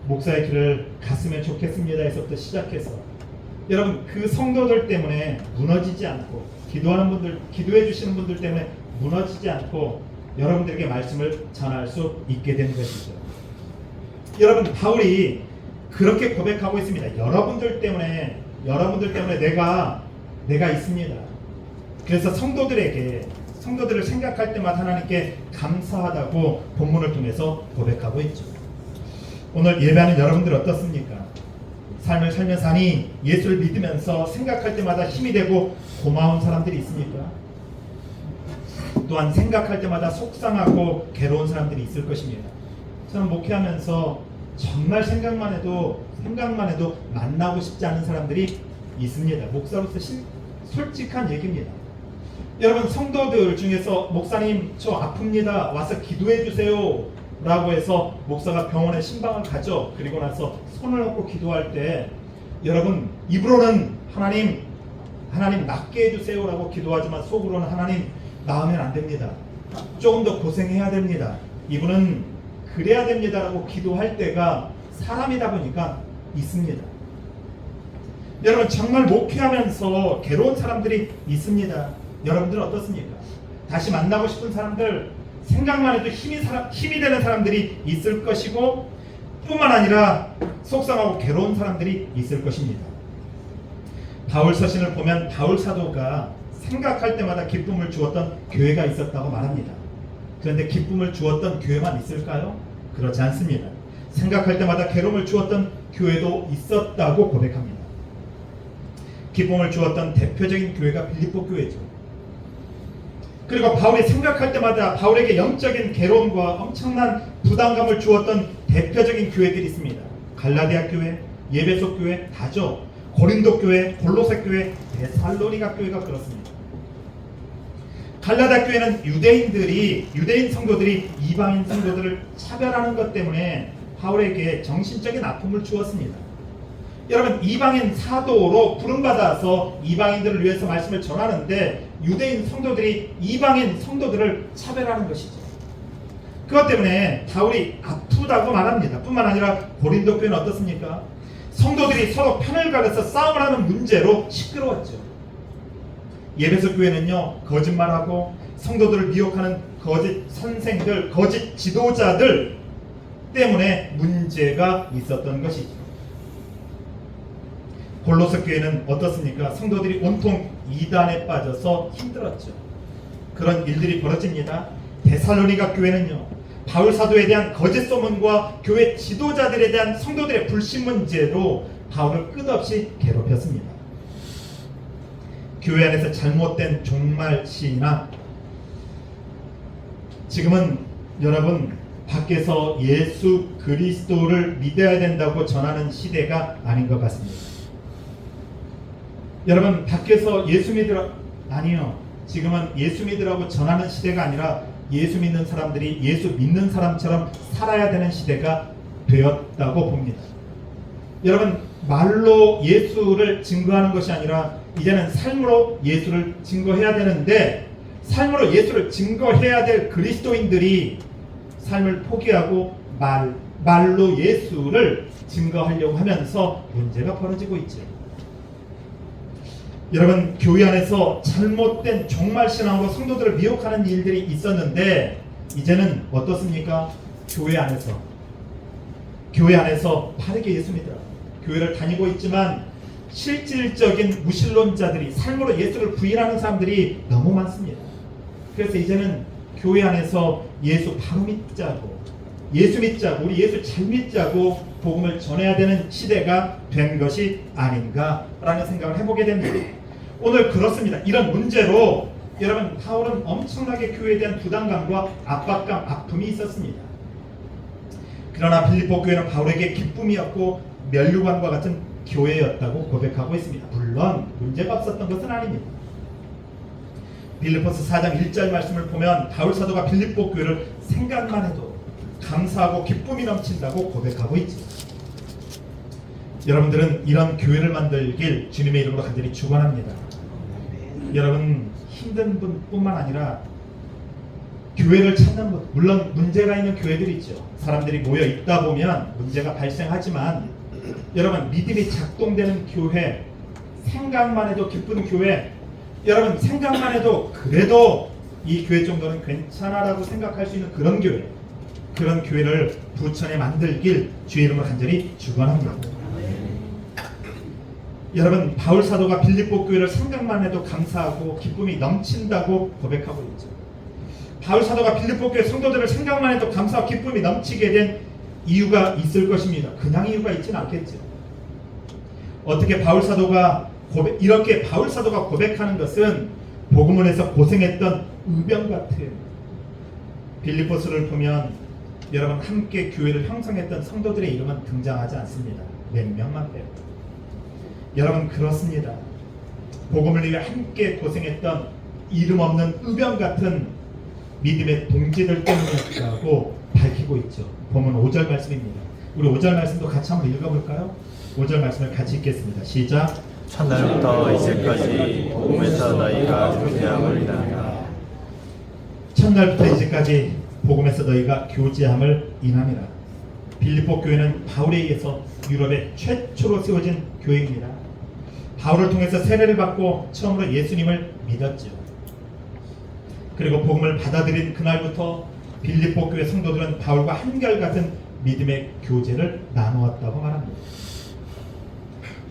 목사의 길을 갔으면 좋겠습니다 에서부터 시작해서, 여러분, 그 성도들 때문에 무너지지 않고, 기도하는 분들, 기도해 주시는 분들 때문에 무너지지 않고 여러분들에게 말씀을 전할 수 있게 되는 것이죠. 여러분, 바울이 그렇게 고백하고 있습니다. 여러분들 때문에 내가 있습니다. 그래서 성도들을 생각할 때마다 하나님께 감사하다고 본문을 통해서 고백하고 있죠. 오늘 예배하는 여러분들 어떻습니까? 삶을 살면서 아니 예수를 믿으면서 생각할 때마다 힘이 되고 고마운 사람들이 있습니까? 또한 생각할 때마다 속상하고 괴로운 사람들이 있을 것입니다. 저는 목회하면서 정말 생각만 해도 만나고 싶지 않은 사람들이 있습니다. 목사로서 솔직한 얘기입니다. 여러분, 성도들 중에서 목사님 저 아픕니다, 와서 기도해 주세요 라고 해서 목사가 병원에 신방을 가죠. 그리고 나서 손을 얹고 기도할 때 여러분, 입으로는 하나님 낫게 해주세요 라고 기도하지만 속으로는 하나님 나으면 안 됩니다, 조금 더 고생해야 됩니다, 이분은 그래야 됩니다 라고 기도할 때가 사람이다 보니까 있습니다. 여러분, 정말 목회하면서 괴로운 사람들이 있습니다. 여러분들은 어떻습니까? 다시 만나고 싶은 사람들, 생각만 해도 힘이 되는 사람들이 있을 것이고, 뿐만 아니라 속상하고 괴로운 사람들이 있을 것입니다. 바울 서신을 보면 바울 사도가 생각할 때마다 기쁨을 주었던 교회가 있었다고 말합니다. 그런데 기쁨을 주었던 교회만 있을까요? 그렇지 않습니다. 생각할 때마다 괴로움을 주었던 교회도 있었다고 고백합니다. 기쁨을 주었던 대표적인 교회가 빌립보 교회죠. 그리고 바울이 생각할 때마다 바울에게 영적인 괴로움과 엄청난 부담감을 주었던 대표적인 교회들이 있습니다. 갈라디아 교회, 예배소 교회 다죠. 고린도 교회, 골로새 교회, 데살로니가 교회가 그렇습니다. 갈라디아 교회는 유대인 성도들이 이방인 성도들을 차별하는 것 때문에 바울에게 정신적인 아픔을 주었습니다. 여러분, 이방인 사도로 부름받아서 이방인들을 위해서 말씀을 전하는데 유대인 성도들이 이방인 성도들을 차별하는 것이죠. 그것 때문에 바울이 아프다고 말합니다. 뿐만 아니라 고린도 교회는 어떻습니까? 성도들이 서로 편을 가려서 싸움을 하는 문제로 시끄러웠죠. 예배소 교회는요, 거짓말하고 성도들을 미혹하는 거짓 선생들, 거짓 지도자들 때문에 문제가 있었던 것이죠. 골로새 교회는 어떻습니까? 성도들이 온통 이단에 빠져서 힘들었죠. 그런 일들이 벌어집니다. 데살로니가 교회는요, 바울 사도에 대한 거짓 소문과 교회 지도자들에 대한 성도들의 불신 문제로 바울을 끝없이 괴롭혔습니다. 교회 안에서 잘못된 종말 시나 지금은 여러분 밖에서 예수 그리스도를 믿어야 된다고 전하는 시대가 아닌 것 같습니다. 여러분, 밖에서 예수 믿으라, 아니요, 지금은 예수 믿으라고 전하는 시대가 아니라 예수 믿는 사람들이 예수 믿는 사람처럼 살아야 되는 시대가 되었다고 봅니다. 여러분, 말로 예수를 증거하는 것이 아니라 이제는 삶으로 예수를 증거해야 되는데, 삶으로 예수를 증거해야 될 그리스도인들이 삶을 포기하고 말로 예수를 증거하려고 하면서 문제가 벌어지고 있죠. 여러분, 교회 안에서 잘못된 종말신앙으로 성도들을 미혹하는 일들이 있었는데 이제는 어떻습니까? 교회 안에서 바르게 예수 믿으라. 교회를 다니고 있지만 실질적인 무신론자들이, 삶으로 예수를 부인하는 사람들이 너무 많습니다. 그래서 이제는 교회 안에서 예수 바로 믿자고, 예수 믿자고, 우리 예수 잘 믿자고 복음을 전해야 되는 시대가 된 것이 아닌가라는 생각을 해보게 됩니다. 오늘 그렇습니다. 이런 문제로 여러분, 바울은 엄청나게 교회에 대한 부담감과 압박감, 아픔이 있었습니다. 그러나 빌립보 교회는 바울에게 기쁨이었고 면류관과 같은 교회였다고 고백하고 있습니다. 물론 문제가 없었던 것은 아닙니다. 빌립보서 4장 1절 말씀을 보면 바울 사도가 빌립보 교회를 생각만 해도 감사하고 기쁨이 넘친다고 고백하고 있죠. 여러분들은 이런 교회를 만들길 주님의 이름으로 간절히 축원합니다. 여러분, 힘든 분뿐만 아니라 교회를 찾는 분, 물론 문제가 있는 교회들이 있죠. 사람들이 모여 있다 보면 문제가 발생하지만 여러분, 믿음이 작동되는 교회, 생각만 해도 기쁜 교회, 여러분 생각만 해도 그래도 이 교회 정도는 괜찮아라고 생각할 수 있는 그런 교회, 그런 교회를 부천에 만들길 주의 이름으로 간절히 축원합니다. 여러분, 바울 사도가 빌립보 교회를 생각만 해도 감사하고 기쁨이 넘친다고 고백하고 있죠. 바울 사도가 빌립보 교회 성도들을 생각만 해도 감사와 기쁨이 넘치게 된 이유가 있을 것입니다. 그냥 이유가 있지는 않겠죠. 어떻게 이렇게 바울 사도가 고백하는 것은 복음원에서 고생했던 의병 같은, 빌립보서를 보면 여러분 함께 교회를 형성했던 성도들의 이름은 등장하지 않습니다. 몇 명만 빼고. 여러분, 그렇습니다. 복음을 위해 함께 고생했던 이름 없는 의병 같은 믿음의 동지들 때문이었다고 밝히고 있죠. 보면 5절 말씀입니다. 우리 5절 말씀도 같이 한번 읽어볼까요? 5절 말씀을 같이 읽겠습니다. 시작. 첫날부터 이제까지 복음에서 너희가 교제함을 인하니라. 첫날부터 이제까지 복음에서 너희가 교제함을 인하니라. 빌립보 교회는 바울에 의해서 유럽의 최초로 세워진 교회입니다. 바울을 통해서 세례를 받고 처음으로 예수님을 믿었죠. 그리고 복음을 받아들인 그날부터 빌립보 교회 성도들은 바울과 한결같은 믿음의 교제를 나누었다고 말합니다.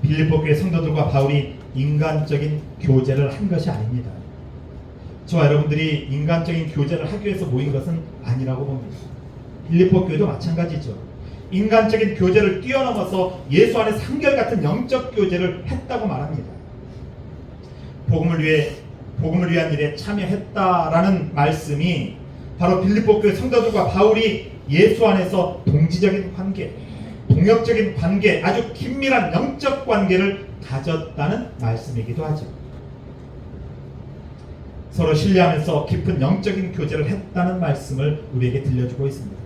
빌립보 교회 성도들과 바울이 인간적인 교제를 한 것이 아닙니다. 저와 여러분들이 인간적인 교제를 하기 위해서 모인 것은 아니라고 봅니다. 빌립보 교회도 마찬가지죠. 인간적인 교제를 뛰어넘어서 예수 안에서 한결같은 영적 교제를 했다고 말합니다. 복음을 위한 일에 참여했다라는 말씀이 바로 빌립보 교회 성도들과 바울이 예수 안에서 동지적인 관계, 동역적인 관계, 아주 긴밀한 영적 관계를 가졌다는 말씀이기도 하죠. 서로 신뢰하면서 깊은 영적인 교제를 했다는 말씀을 우리에게 들려주고 있습니다.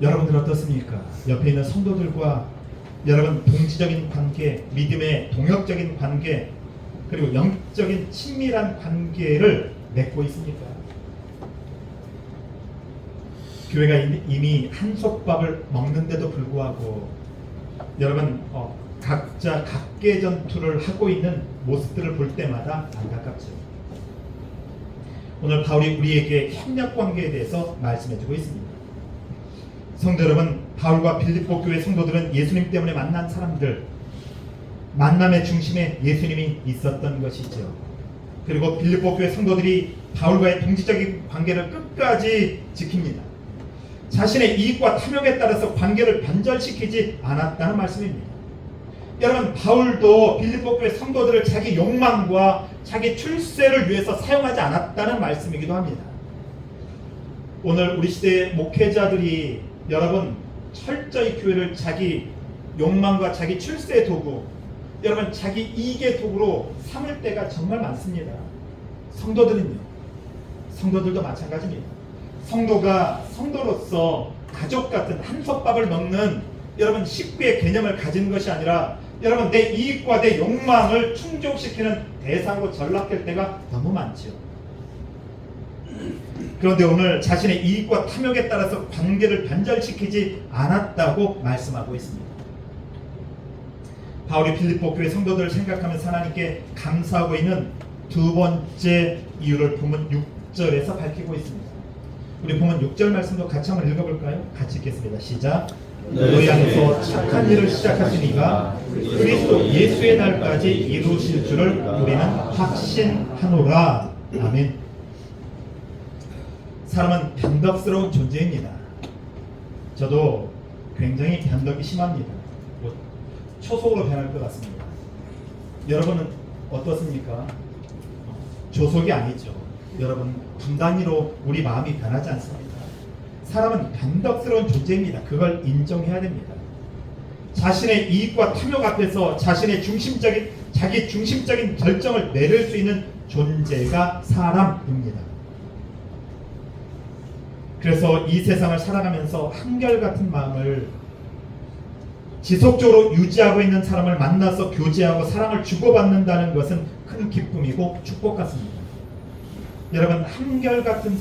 여러분들 어떻습니까? 옆에 있는 성도들과 여러분 동지적인 관계, 믿음의 동역적인 관계, 그리고 영적인 친밀한 관계를 맺고 있습니까? 교회가 이미 한솥밥을 먹는데도 불구하고 여러분 각자 각계 전투를 하고 있는 모습들을 볼 때마다 안타깝죠. 오늘 바울이 우리에게 협력 관계에 대해서 말씀해주고 있습니다. 성도 여러분, 바울과 빌립보 교회 성도들은 예수님 때문에 만난 사람들, 만남의 중심에 예수님이 있었던 것이죠. 그리고 빌립보 교회 성도들이 바울과의 동지적인 관계를 끝까지 지킵니다. 자신의 이익과 탐욕에 따라서 관계를 변절시키지 않았다는 말씀입니다. 여러분, 바울도 빌립보 교회 성도들을 자기 욕망과 자기 출세를 위해서 사용하지 않았다는 말씀이기도 합니다. 오늘 우리 시대의 목회자들이 여러분 철저히 교회를 자기 욕망과 자기 출세의 도구, 여러분 자기 이익의 도구로 삼을 때가 정말 많습니다. 성도들도 마찬가지입니다. 성도가 성도로서 가족 같은 한솥밥을 먹는 여러분 식구의 개념을 가진 것이 아니라 여러분 내 이익과 내 욕망을 충족시키는 대상으로 전락될 때가 너무 많죠. 그런데 오늘 자신의 이익과 탐욕에 따라서 관계를 변절시키지 않았다고 말씀하고 있습니다. 바울이 빌립보 교회 성도들을 생각하면서 하나님께 감사하고 있는 두 번째 이유를 본문 6절에서 밝히고 있습니다. 우리 본문 6절 말씀도 같이 한번 읽어볼까요? 같이 읽겠습니다. 시작. 너희 안에서 착한 일을 시작하신 이가 그리스도 예수의 날까지 이루실 줄을 우리는 확신하노라. 아멘. 사람은 변덕스러운 존재입니다. 저도 굉장히 변덕이 심합니다. 초속으로 변할 것 같습니다. 여러분은 어떻습니까? 조속이 아니죠. 여러분 분단위로 우리 마음이 변하지 않습니다. 사람은 변덕스러운 존재입니다. 그걸 인정해야 됩니다. 자신의 이익과 탐욕 앞에서 자기 중심적인 결정을 내릴 수 있는 존재가 사람입니다. 그래서 이 세상을 살아가면서 한결같은 마음을 지속적으로 유지하고 있는 사람을 만나서 교제하고 사랑을 주고받는다는 것은 큰 기쁨이고 축복 같습니다. 여러분 한결같은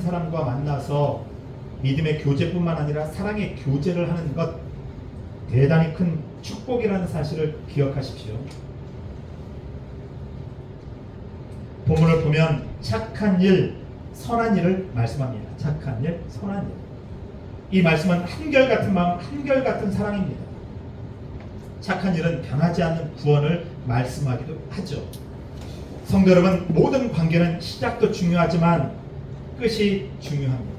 사람과 만나서 믿음의 교제뿐만 아니라 사랑의 교제를 하는 것 대단히 큰 축복이라는 사실을 기억하십시오. 본문을 보면 착한 일, 선한 일을 말씀합니다. 착한 일, 선한 일. 이 말씀은 한결같은 마음, 한결같은 사랑입니다. 착한 일은 변하지 않는 구원을 말씀하기도 하죠. 성도 여러분, 모든 관계는 시작도 중요하지만 끝이 중요합니다.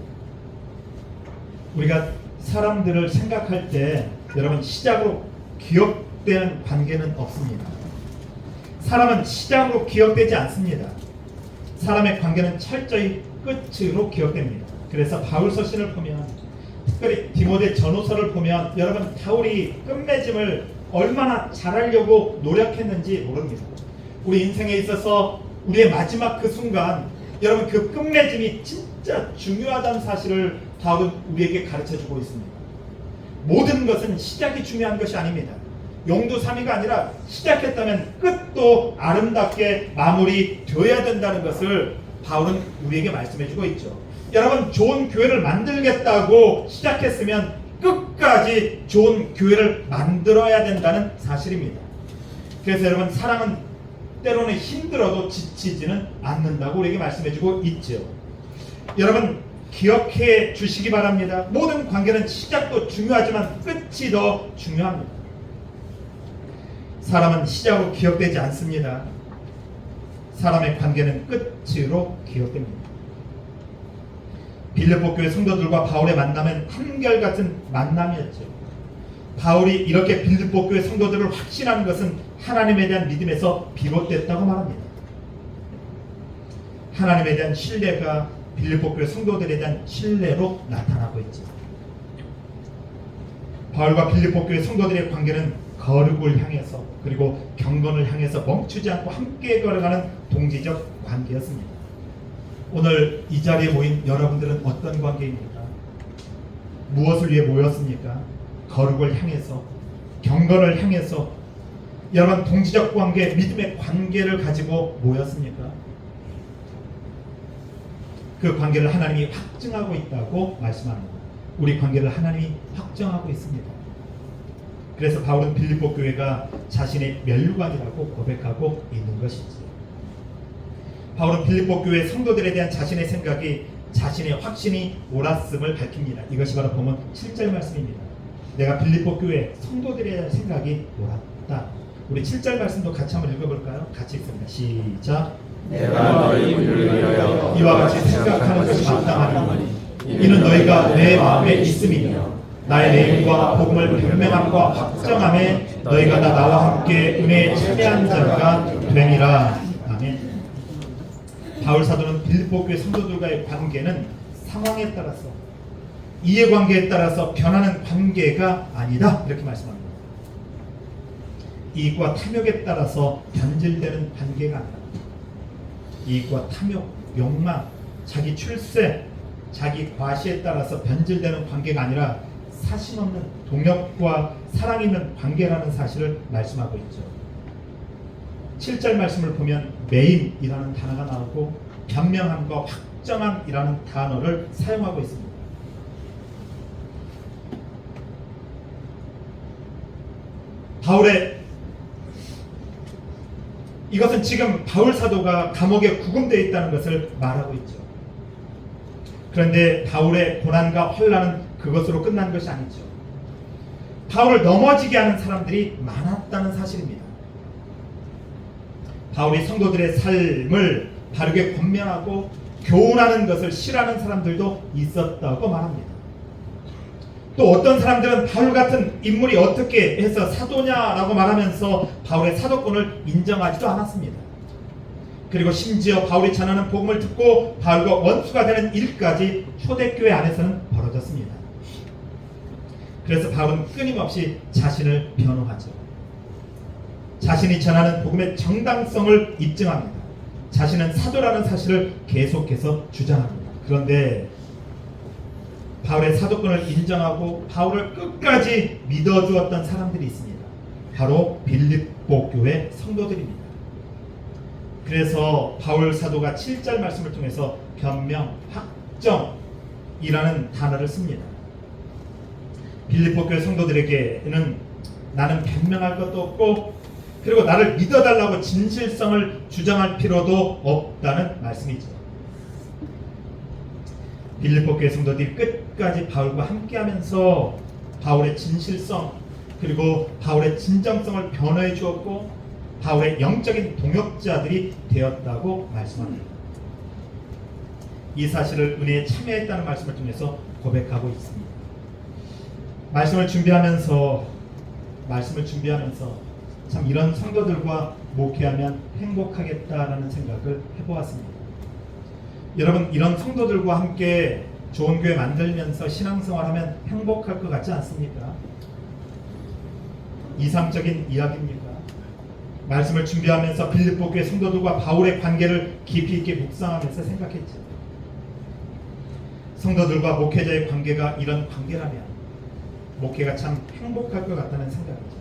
우리가 사람들을 생각할 때 여러분 시작으로 기억되는 관계는 없습니다. 사람은 시작으로 기억되지 않습니다. 사람의 관계는 철저히 끝으로 기억됩니다. 그래서 바울 서신을 보면, 특별히 디모데 전후서를 보면 여러분 바울이 끝맺음을 얼마나 잘하려고 노력했는지 모릅니다. 우리 인생에 있어서 우리의 마지막 그 순간, 여러분 그 끝맺음이 진짜 중요하다는 사실을 바울은 우리에게 가르쳐주고 있습니다. 모든 것은 시작이 중요한 것이 아닙니다. 용두사미가 아니라 시작했다면 끝도 아름답게 마무리되어야 된다는 것을 바울은 우리에게 말씀해주고 있죠. 여러분 좋은 교회를 만들겠다고 시작했으면 끝까지 좋은 교회를 만들어야 된다는 사실입니다. 그래서 여러분 사랑은 때로는 힘들어도 지치지는 않는다고 우리에게 말씀해주고 있죠. 여러분 기억해 주시기 바랍니다. 모든 관계는 시작도 중요하지만 끝이 더 중요합니다. 사람은 시작으로 기억되지 않습니다. 사람의 관계는 끝으로 기억됩니다. 빌립보 교회 성도들과 바울의 만남은 한결같은 만남이었죠. 바울이 이렇게 빌립보 교회 성도들을 확신하는 것은 하나님에 대한 믿음에서 비롯됐다고 말합니다. 하나님에 대한 신뢰가 빌립보 교회 성도들에 대한 신뢰로 나타나고 있죠. 바울과 빌립보 교회 성도들의 관계는 거룩을 향해서 그리고 경건을 향해서 멈추지 않고 함께 걸어가는 동지적 관계였습니다. 오늘 이 자리에 모인 여러분들은 어떤 관계입니까? 무엇을 위해 모였습니까? 거룩을 향해서, 경건을 향해서 여러분 동지적 관계, 믿음의 관계를 가지고 모였습니까? 그 관계를 하나님이 확증하고 있다고 말씀합니다. 우리 관계를 하나님이 확정하고 있습니다. 그래서 바울은 빌립보 교회가 자신의 면류관이라고 고백하고 있는 것이지. 바울은 빌립보 교회 성도들에 대한 자신의 생각이, 자신의 확신이 옳았음을 밝힙니다. 이것이 바로 본문 7절 말씀입니다. 내가 빌립보 교회 성도들에 대한 생각이 옳았다. 우리 7절 말씀도 같이 한번 읽어볼까요? 같이 읽습니다. 시작. 내가 너희 일을 위하여 이와 같이 생각하는 것이 마땅하니 이는 너희가 내 마음에 있음이며 나의 내용과 복음을 변명함과 확정함에 너희가 다 나와 함께 은혜에 참여한 자가 되니라. 아멘. 바울 사도는 빌립보 교회 성도들과의 관계는 상황에 따라서, 이해관계에 따라서 변하는 관계가 아니다 이렇게 말씀합니다. 이익과 탐욕에 따라서 변질되는 관계가 아니다. 이익과 탐욕, 욕망, 자기 출세, 자기 과시에 따라서 변질되는 관계가 아니라 사심 없는 동역과 사랑 있는 관계라는 사실을 말씀하고 있죠. 7절 말씀을 보면 매임이라는 단어가 나오고 변명함과 확정함이라는 단어를 사용하고 있습니다. 바울의 이것은 지금 바울 사도가 감옥에 구금되어 있다는 것을 말하고 있죠. 그런데 바울의 고난과 환난은 그것으로 끝난 것이 아니죠. 바울을 넘어지게 하는 사람들이 많았다는 사실입니다. 바울이 성도들의 삶을 바르게 권면하고 교훈하는 것을 싫어하는 사람들도 있었다고 말합니다. 또 어떤 사람들은 바울 같은 인물이 어떻게 해서 사도냐라고 말하면서 바울의 사도권을 인정하지도 않았습니다. 그리고 심지어 바울이 전하는 복음을 듣고 바울과 원수가 되는 일까지 초대교회 안에서는 벌어졌습니다. 그래서 바울은 끊임없이 자신을 변호하죠. 자신이 전하는 복음의 정당성을 입증합니다. 자신은 사도라는 사실을 계속해서 주장합니다. 그런데 바울의 사도권을 인정하고 바울을 끝까지 믿어주었던 사람들이 있습니다. 바로 빌립보 교회 성도들입니다. 그래서 바울 사도가 7절 말씀을 통해서 변명, 확정이라는 단어를 씁니다. 빌립보 교회 성도들에게는 나는 변명할 것도 없고 그리고 나를 믿어달라고 진실성을 주장할 필요도 없다는 말씀이죠. 빌립보 교회 성도들이 끝까지 바울과 함께하면서 바울의 진실성 그리고 바울의 진정성을 변호해 주었고 바울의 영적인 동역자들이 되었다고 말씀합니다. 이 사실을 은혜에 참여했다는 말씀을 통해서 고백하고 있습니다. 말씀을 준비하면서 참 이런 성도들과 목회하면 행복하겠다라는 생각을 해보았습니다. 여러분 이런 성도들과 함께 좋은 교회 만들면서 신앙생활하면 행복할 것 같지 않습니까? 이상적인 이야기입니까? 말씀을 준비하면서 빌립보 교회 성도들과 바울의 관계를 깊이 있게 묵상하면서 생각했죠. 성도들과 목회자의 관계가 이런 관계라면 목회가 참 행복할 것 같다는 생각이죠.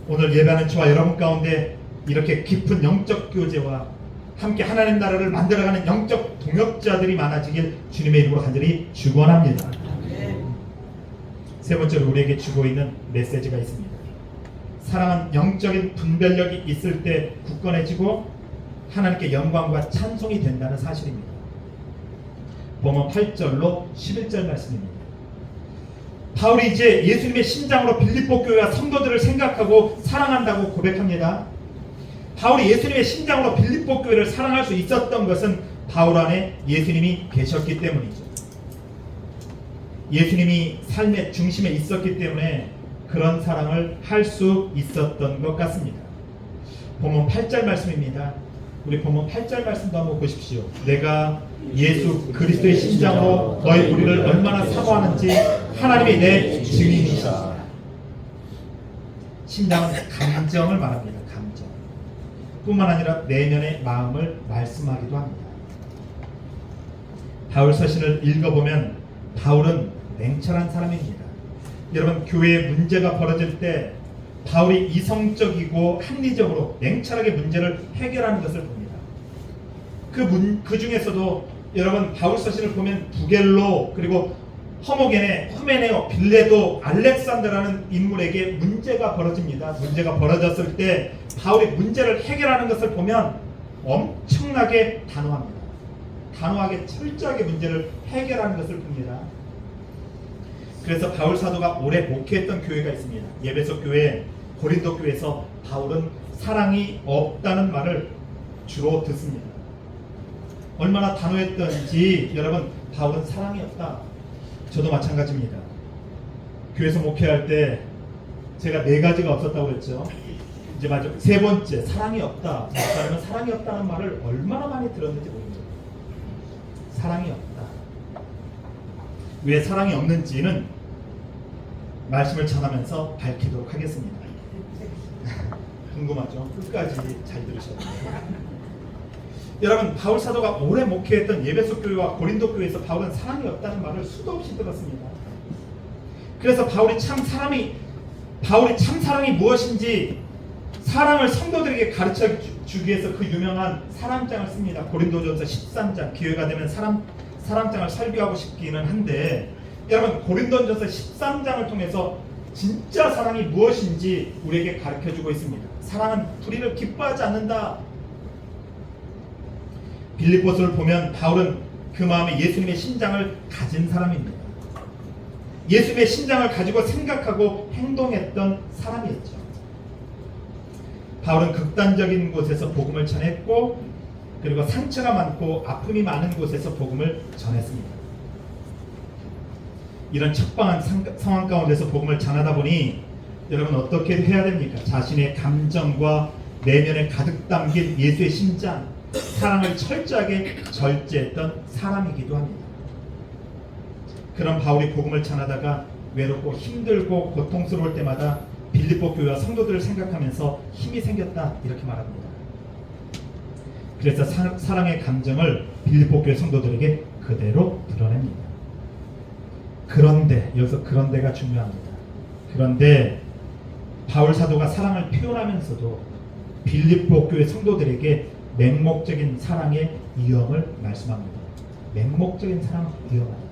오늘 예배하는 저와 여러분 가운데 이렇게 깊은 영적 교제와 함께 하나님 나라를 만들어가는 영적 동역자들이 많아지길 주님의 이름으로 간절히 축원합니다. 세 번째로 우리에게 주고 있는 메시지가 있습니다. 사랑은 영적인 분별력이 있을 때 굳건해지고 하나님께 영광과 찬송이 된다는 사실입니다. 본문 8절로 11절 말씀입니다. 바울이 이제 예수님의 심장으로 빌립보 교회와 성도들을 생각하고 사랑한다고 고백합니다. 바울이 예수님의 심장으로 빌립보 교회를 사랑할 수 있었던 것은 바울 안에 예수님이 계셨기 때문이죠. 예수님이 삶의 중심에 있었기 때문에 그런 사랑을 할 수 있었던 것 같습니다. 본문 8절 말씀입니다. 우리 본문 8절 말씀도 한번 보십시오. 내가 예수 그리스도의 심장으로 너희 우리를 얼마나 사모하는지 하나님이 내 증인이시다. 심장은 감정을 말합니다. 감정. 뿐만 아니라 내면의 마음을 말씀하기도 합니다. 바울 서신을 읽어보면 바울은 냉철한 사람입니다. 여러분 교회에 문제가 벌어질 때 바울이 이성적이고 합리적으로 냉철하게 문제를 해결하는 것을 봅니다. 그 중에서도 여러분 바울 서신을 보면 부겔로 그리고 허모게네, 후메네오, 빌레도, 알렉산더라는 인물에게 문제가 벌어집니다. 문제가 벌어졌을 때 바울이 문제를 해결하는 것을 보면 엄청나게 단호합니다. 단호하게 철저하게 문제를 해결하는 것을 봅니다. 그래서 바울 사도가 오래 목회했던 교회가 있습니다. 예배소 교회, 고린도 교회에서 바울은 사랑이 없다는 말을 주로 듣습니다. 얼마나 단호했던지 여러분 바울은 사랑이 없다. 저도 마찬가지입니다. 교회에서 목회할 때 제가 4가지가 없었다고 했죠. 이제 맞아 세 번째 사랑이 없다. 목사님은 사랑이 없다는 말을 얼마나 많이 들었는지 모릅니다. 사랑이 없다. 왜 사랑이 없는지는 말씀을 전하면서 밝히도록 하겠습니다. 궁금하죠? 끝까지 잘 들으셔야 돼요. 여러분 바울 사도가 오래 목회했던 예배소 교회와 고린도 교회에서 바울은 사랑이 없다는 말을 수도 없이 들었습니다. 그래서 바울이 참 사랑이 무엇인지 사랑을 성도들에게 가르쳐 주기 위해서 그 유명한 사랑장을 씁니다. 고린도전서 13장. 기회가 되면 사랑장을 설교하고 싶기는 한데, 여러분 고린도전서 13장을 통해서 진짜 사랑이 무엇인지 우리에게 가르쳐주고 있습니다. 사랑은 불의를 기뻐하지 않는다. 빌립보서를 보면 바울은 그 마음에 예수님의 신장을 가진 사람입니다. 예수님의 신장을 가지고 생각하고 행동했던 사람이었죠. 바울은 극단적인 곳에서 복음을 전했고, 그리고 상처가 많고 아픔이 많은 곳에서 복음을 전했습니다. 이런 척박한 상황 가운데서 복음을 전하다 보니 여러분 어떻게 해야 됩니까? 자신의 감정과 내면에 가득 담긴 예수의 신장, 사랑을 철저하게 절제했던 사람이기도 합니다. 그런 바울이 복음을 전하다가 외롭고 힘들고 고통스러울 때마다 빌립보 교회와 성도들을 생각하면서 힘이 생겼다, 이렇게 말합니다. 그래서 사랑의 감정을 빌립보 교회 성도들에게 그대로 드러냅니다. 그런데 여기서 그런데가 중요합니다. 그런데 바울 사도가 사랑을 표현하면서도 빌립보 교회 성도들에게 맹목적인 사랑의 위험을 말씀합니다. 맹목적인 사랑 위험하다.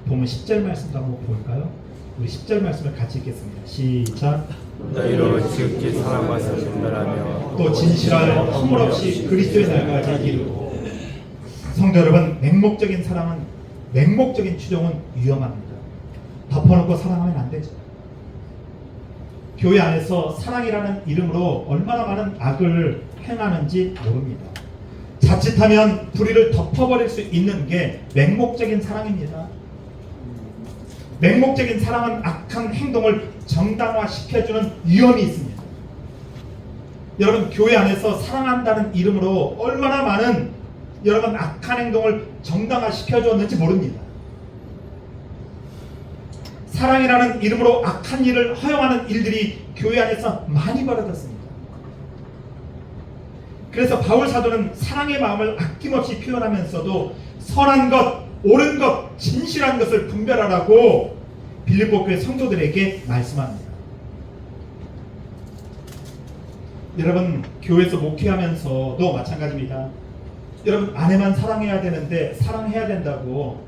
보면 10절 말씀도 한번 볼까요? 우리 10절 말씀을 같이 읽겠습니다. 시작. 너희로 지극히 사랑받아 분별하며 또 진실하여 허물 없이 그리스도의 날까지 이루고. 성도 여러분, 맹목적인 사랑은, 맹목적인 추종은 위험합니다. 덮어놓고 사랑하면 안 되죠. 교회 안에서 사랑이라는 이름으로 얼마나 많은 악을 행하는지 모릅니다. 자칫하면 불의를 덮어버릴 수 있는 게 맹목적인 사랑입니다. 맹목적인 사랑은 악한 행동을 정당화시켜주는 위험이 있습니다. 여러분, 교회 안에서 사랑한다는 이름으로 얼마나 많은 여러분 악한 행동을 정당화시켜줬는지 모릅니다. 사랑이라는 이름으로 악한 일을 허용하는 일들이 교회 안에서 많이 벌어졌습니다. 그래서 바울 사도는 사랑의 마음을 아낌없이 표현하면서도 선한 것, 옳은 것, 진실한 것을 분별하라고 빌립보 교회 성도들에게 말씀합니다. 여러분, 교회에서 목회하면서도 마찬가지입니다. 여러분, 아내만 사랑해야 되는데 사랑해야 된다고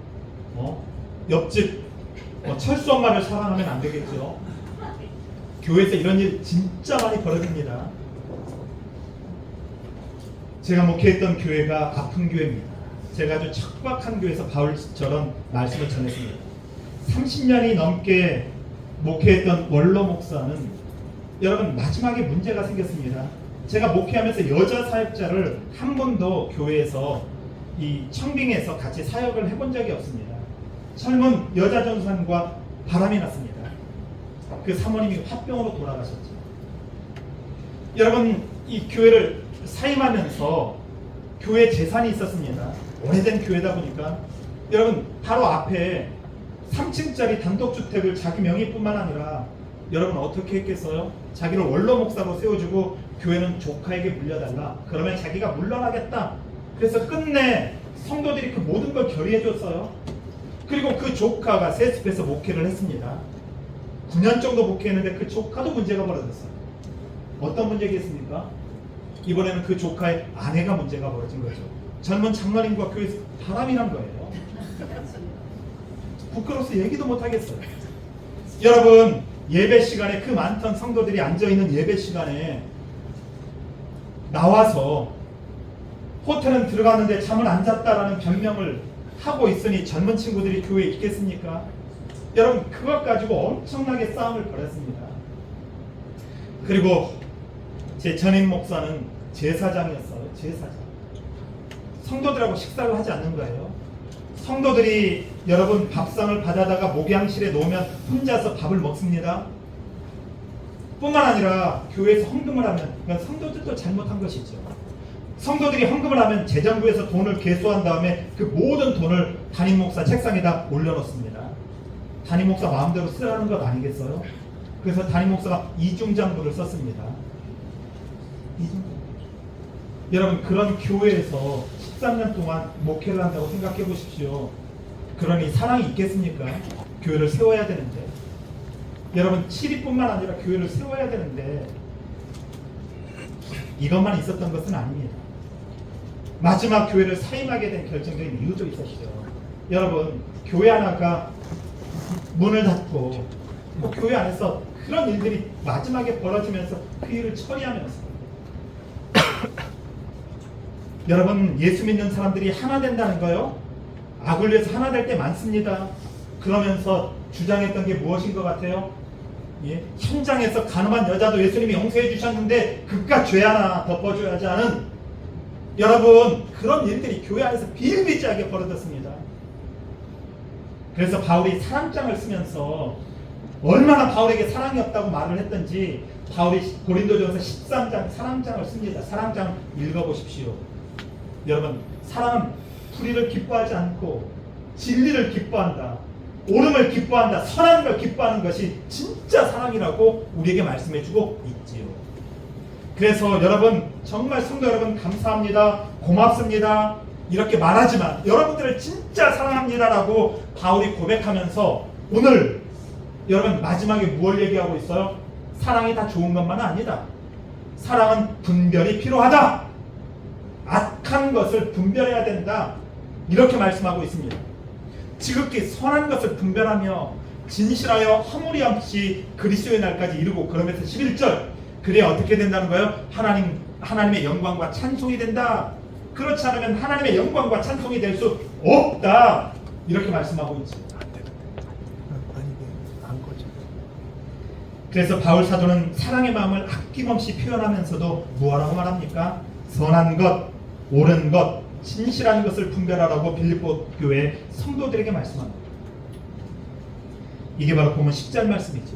옆집 철수 엄마를 사랑하면 안 되겠죠. 교회에서 이런 일 진짜 많이 벌어집니다. 제가 목회했던 교회가 아픈 교회입니다. 제가 아주 척박한 교회에서 바울처럼 말씀을 전했습니다. 30년이 넘게 목회했던 원로 목사는 여러분 마지막에 문제가 생겼습니다. 제가 목회하면서 여자 사역자를 한 번도 교회에서 이 청빙에서 같이 사역을 해본 적이 없습니다. 젊은 여자 전사님과 바람이 났습니다. 그 사모님이 화병으로 돌아가셨죠. 여러분, 이 교회를 사임하면서 교회 재산이 있었습니다. 오래된 교회다 보니까 여러분 바로 앞에 3층짜리 단독주택을 자기 명의뿐만 아니라 여러분 어떻게 했겠어요? 자기를 원로 목사로 세워주고 교회는 조카에게 물려달라. 그러면 자기가 물러나겠다. 그래서 끝내 성도들이 그 모든 걸 결의해줬어요. 그리고 그 조카가 세습해서 목회를 했습니다. 9년 정도 목회했는데 그 조카도 문제가 벌어졌어요. 어떤 문제겠습니까? 이번에는 그 조카의 아내가 문제가 벌어진 거죠. 젊은 장로님과 교회에서 바람이 난 거예요. 부끄러워서 얘기도 못 하겠어요. 여러분, 예배 시간에 그 많던 성도들이 앉아있는 예배 시간에 나와서 호텔은 들어갔는데 잠을 안 잤다라는 변명을 하고 있으니 젊은 친구들이 교회에 있겠습니까? 여러분, 그것 가지고 엄청나게 싸움을 벌였습니다. 그리고 제 전임 목사는 제사장이었어요. 제사장. 성도들하고 식사를 하지 않는 거예요. 성도들이 여러분 밥상을 받아다가 목양실에 놓으면 혼자서 밥을 먹습니다. 뿐만 아니라 교회에서 헌금을 하면 그건 성도들도 잘못한 것이죠. 성도들이 헌금을 하면 재정부에서 돈을 계수한 다음에 그 모든 돈을 담임 목사 책상에다 올려놓습니다. 담임 목사 마음대로 쓰라는 것 아니겠어요? 그래서 담임 목사가 이중장부를 썼습니다. 이중장부. 여러분, 그런 교회에서 13년 동안 목회를 한다고 생각해 보십시오. 그러니 사랑이 있겠습니까? 교회를 세워야 되는데. 여러분, 치리뿐만 아니라 교회를 세워야 되는데 이것만 있었던 것은 아닙니다. 마지막 교회를 사임하게 된 결정적인 이유도 있었죠. 여러분, 교회 하나가 문을 닫고 교회 안에서 그런 일들이 마지막에 벌어지면서 그 일을 처리하면서 여러분, 예수 믿는 사람들이 하나 된다는 거요, 악을 위해서 하나 될 때 많습니다. 그러면서 주장했던 게 무엇인 것 같아요? 예? 현장에서 가늠한 여자도 예수님이 용서해 주셨는데 그깟 죄 하나 덮어줘야지 하는, 여러분, 그런 일들이 교회 안에서 비일비재하게 벌어졌습니다. 그래서 바울이 사랑장을 쓰면서 얼마나 바울에게 사랑이 없다고 말을 했던지 바울이 고린도전서 13장 사랑장을 씁니다. 사랑장 읽어보십시오. 여러분, 사랑은 불의를 기뻐하지 않고 진리를 기뻐한다, 옳음을 기뻐한다, 선한 걸 기뻐하는 것이 진짜 사랑이라고 우리에게 말씀해주고 있지요. 그래서 여러분, 정말 성도 여러분, 감사합니다, 고맙습니다 이렇게 말하지만 여러분들을 진짜 사랑합니다라고 바울이 고백하면서 오늘 여러분 마지막에 무엇을 얘기하고 있어요? 사랑이 다 좋은 것만은 아니다. 사랑은 분별이 필요하다. 악한 것을 분별해야 된다. 이렇게 말씀하고 있습니다. 지극히 선한 것을 분별하며 진실하여 허물이 없이 그리스도의 날까지 이루고, 그러면서 11절, 그래야 어떻게 된다는 거예요? 하나님의 영광과 찬송이 된다. 그렇지 않으면 하나님의 영광과 찬송이 될 수 없다. 이렇게 말씀하고 있죠. 그래서 바울 사도는 사랑의 마음을 아낌없이 표현하면서도 뭐라고 말합니까? 선한 것, 옳은 것, 진실한 것을 분별하라고 빌립보 교회 성도들에게 말씀합니다. 이게 바로 보면 10절 말씀이죠.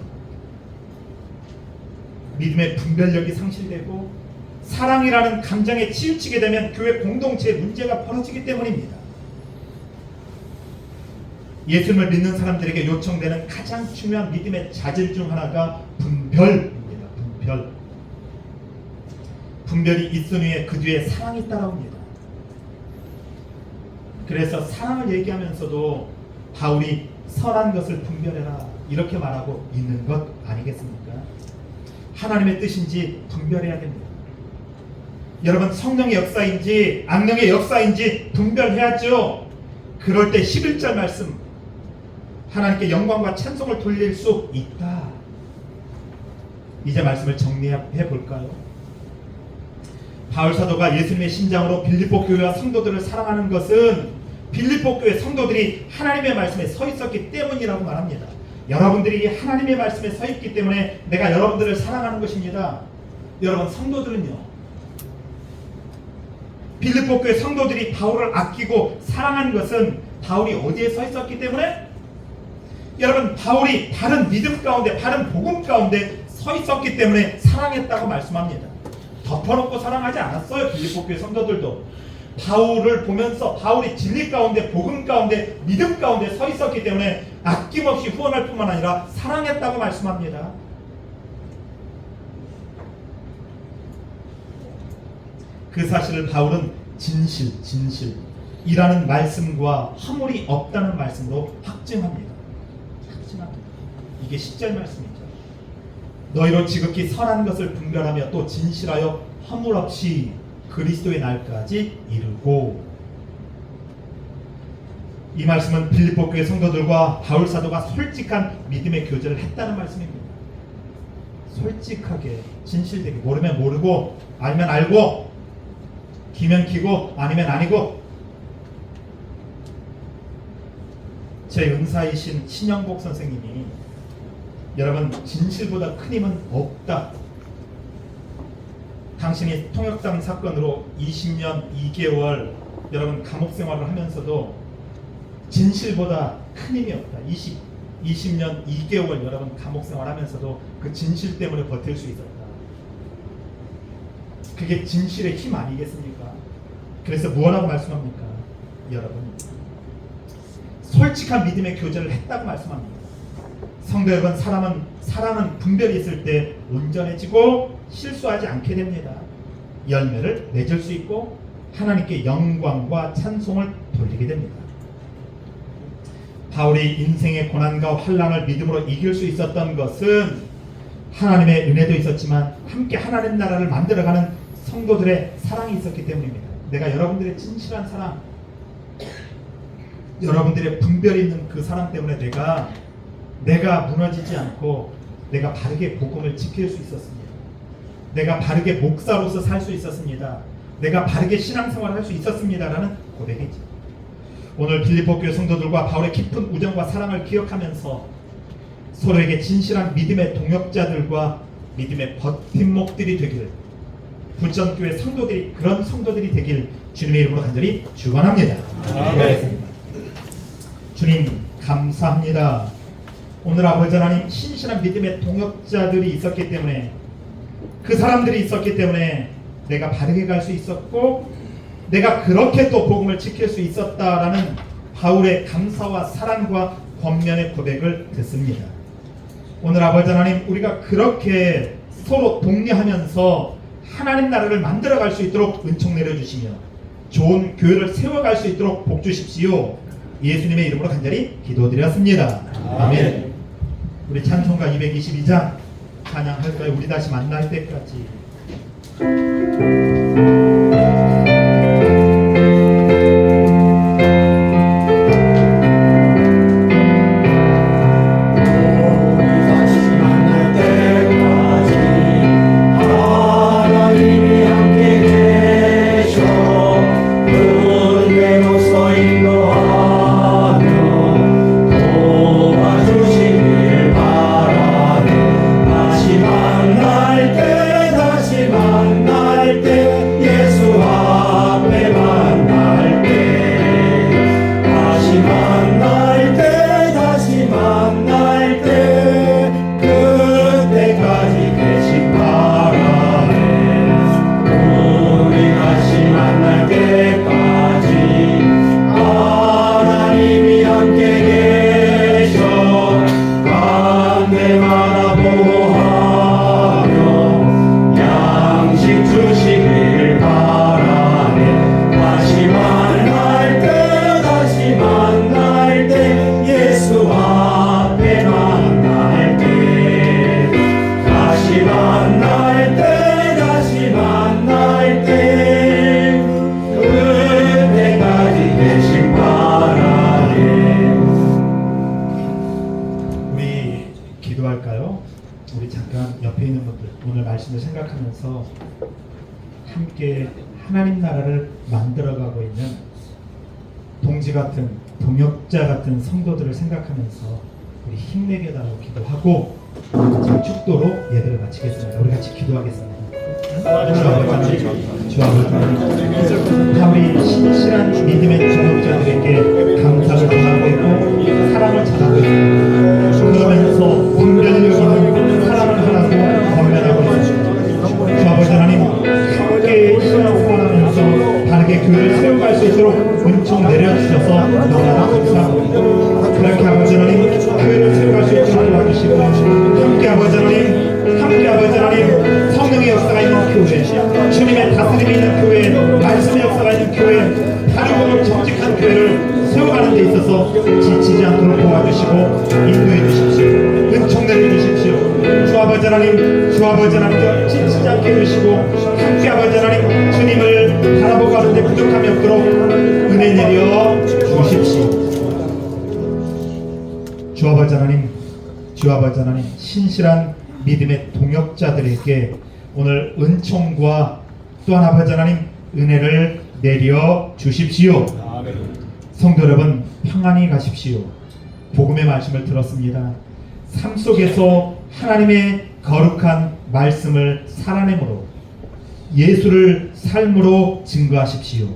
믿음의 분별력이 상실되고 사랑이라는 감정에 치우치게 되면 교회 공동체에 문제가 벌어지기 때문입니다. 예수님을 믿는 사람들에게 요청되는 가장 중요한 믿음의 자질 중 하나가 분별입니다. 분별. 분별이 있은 후에 그 뒤에 사랑이 따라옵니다. 그래서 사랑을 얘기하면서도 바울이 선한 것을 분별해라 이렇게 말하고 있는 것 아니겠습니까? 하나님의 뜻인지 분별해야 됩니다. 여러분, 성령의 역사인지 악령의 역사인지 분별해야죠. 그럴 때 11절 말씀, 하나님께 영광과 찬송을 돌릴 수 있다. 이제 말씀을 정리해 볼까요? 바울 사도가 예수님의 심장으로 빌립보 교회와 성도들을 사랑하는 것은 빌립보 교회 성도들이 하나님의 말씀에 서 있었기 때문이라고 말합니다. 여러분들이 하나님의 말씀에 서 있기 때문에 내가 여러분들을 사랑하는 것입니다. 여러분, 성도들은요, 빌립보 교회 성도들이 바울을 아끼고 사랑하는 것은 바울이 어디에 서 있었기 때문에, 여러분, 바울이 바른 믿음 가운데, 바른 복음 가운데 서 있었기 때문에 사랑했다고 말씀합니다. 덮어놓고 사랑하지 않았어요. 빌립보 교회 성도들도 바울을 보면서 바울이 진리 가운데, 복음 가운데, 믿음 가운데 서 있었기 때문에 아낌없이 후원할 뿐만 아니라 사랑했다고 말씀합니다. 그 사실을 바울은 진실이라는 말씀과 허물이 없다는 말씀으로 확증합니다. 이게 10절 말씀이죠. 너희로 지극히 선한 것을 분별하며 또 진실하여 허물 없이 그리스도의 날까지 이루고. 이 말씀은 빌립보 교회 성도들과 바울 사도가 솔직한 믿음의 교제를 했다는 말씀입니다. 솔직하게, 진실되게, 모르면 모르고 알면 알고, 기면 기고 아니면 아니고. 제 은사이신 신영복 선생님이, 여러분, 진실보다 큰 힘은 없다. 당신이 통역장 사건으로 20년 2개월 여러분 감옥 생활을 하면서도 진실보다 큰 힘이 없다. 20년 2개월 여러분 감옥 생활하면서도 그 진실 때문에 버틸 수 있었다. 그게 진실의 힘 아니겠습니까? 그래서 무엇라고 말씀합니까? 여러분, 솔직한 믿음의 교제를 했다고 말씀합니다. 성도 여러분, 사랑은 분별이 있을 때 온전해지고 실수하지 않게 됩니다. 열매를 맺을 수 있고 하나님께 영광과 찬송을 돌리게 됩니다. 바울이 인생의 고난과 환난을 믿음으로 이길 수 있었던 것은 하나님의 은혜도 있었지만 함께 하나님 나라를 만들어가는 성도들의 사랑이 있었기 때문입니다. 내가 여러분들의 진실한 사랑, 여러분들의 분별 있는 그 사랑 때문에 내가 무너지지 않고 내가 바르게 복음을 지킬 수 있었습니다. 내가 바르게 목사로서 살 수 있었습니다. 내가 바르게 신앙생활을 할 수 있었습니다라는 고백이죠. 오늘 빌립보 교회 성도들과 바울의 깊은 우정과 사랑을 기억하면서 서로에게 진실한 믿음의 동역자들과 믿음의 버팀목들이 되길, 부천교회 성도들이 그런 성도들이 되길 주님의 이름으로 간절히 축원합니다. 네. 주님 감사합니다. 오늘 아버지 하나님 신실한 믿음의 동역자들이 있었기 때문에, 그 사람들이 있었기 때문에 내가 바르게 갈 수 있었고 내가 그렇게 또 복음을 지킬 수 있었다라는 바울의 감사와 사랑과 권면의 고백을 듣습니다. 오늘 아버지 하나님 우리가 그렇게 서로 독려하면서 하나님 나라를 만들어갈 수 있도록 은총 내려주시며 좋은 교회를 세워갈 수 있도록 복 주십시오. 예수님의 이름으로 간절히 기도드렸습니다. 아멘. 우리 찬송가 222장 찬양할까요? 우리 다시 만날 때까지. 우리 잠깐 옆에 있는 분들 오늘 말씀을 생각하면서 함께 하나님 나라를 만들어가고 있는 동지 같은 동역자 같은 성도들을 생각하면서 우리 힘내게 달라고 기도하고 지금 축도로 예배를 마치겠습니다. 우리 같이 기도하겠습니다. 주 아버지, 우리 신실한 믿음의 동역자들에게 감사를 전하고 있고 사랑을 전하고 있고 그러면서 분별력 있는 사랑을 하라고 권면하고 있습니다. 주 아버지 하나님, 함께 신앙생활하면서 바르게 교회를 세워갈 수 있도록 은총 내려주셔서 너무나 감사합니다. 그렇게 아버지 하나님 교회를 세워갈 수 있도록 도와주시고 함께 아버지 하나님 성령의 역사가 있는 교회, 주님의 다스림이 있는 교회, 말씀의 역사가 있는 교회, 바르고 정직한 교회를 세워가는 데 있어서 지치지 않도록 도와주시고 인도해 주십시오. 은총 내려주십시오. 주 아버지 하나님 지치지 않게 해주시고 함께 아버지 하나님 주님을 바라보고 가는데 부족함이 없도록 은혜 내려 주십시오. 주 아버지 하나님 신실한 믿음의 동역자들에게 오늘 은총과 또한 아버지 하나님 은혜를 내려 주십시오. 성도 여러분 평안히 가십시오. 복음의 말씀을 들었습니다. 삶 속에서 하나님의 거룩한 말씀을 살아내므로 예수를 삶으로 증거하십시오.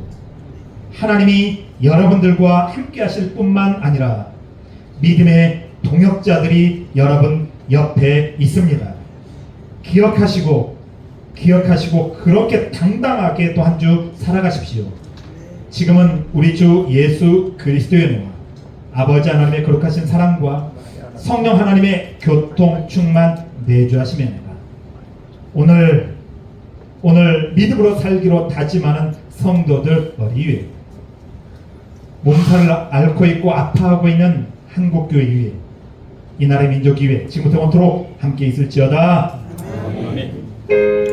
하나님이 여러분들과 함께 하실 뿐만 아니라 믿음의 동역자들이 여러분 옆에 있습니다. 기억하시고 그렇게 당당하게 또 한 주 살아가십시오. 지금은 우리 주 예수 그리스도의 은혜와 아버지 하나님의 거룩하신 사랑과 성령 하나님의 교통 충만 내주하시면 오늘 믿음으로 살기로 다짐하는 성도들 머리 위에 몸살을 앓고 있고 아파하고 있는 한국교회 위에 이 나라의 민족이 위에 지금부터 원토록 함께 있을지어다. 아멘.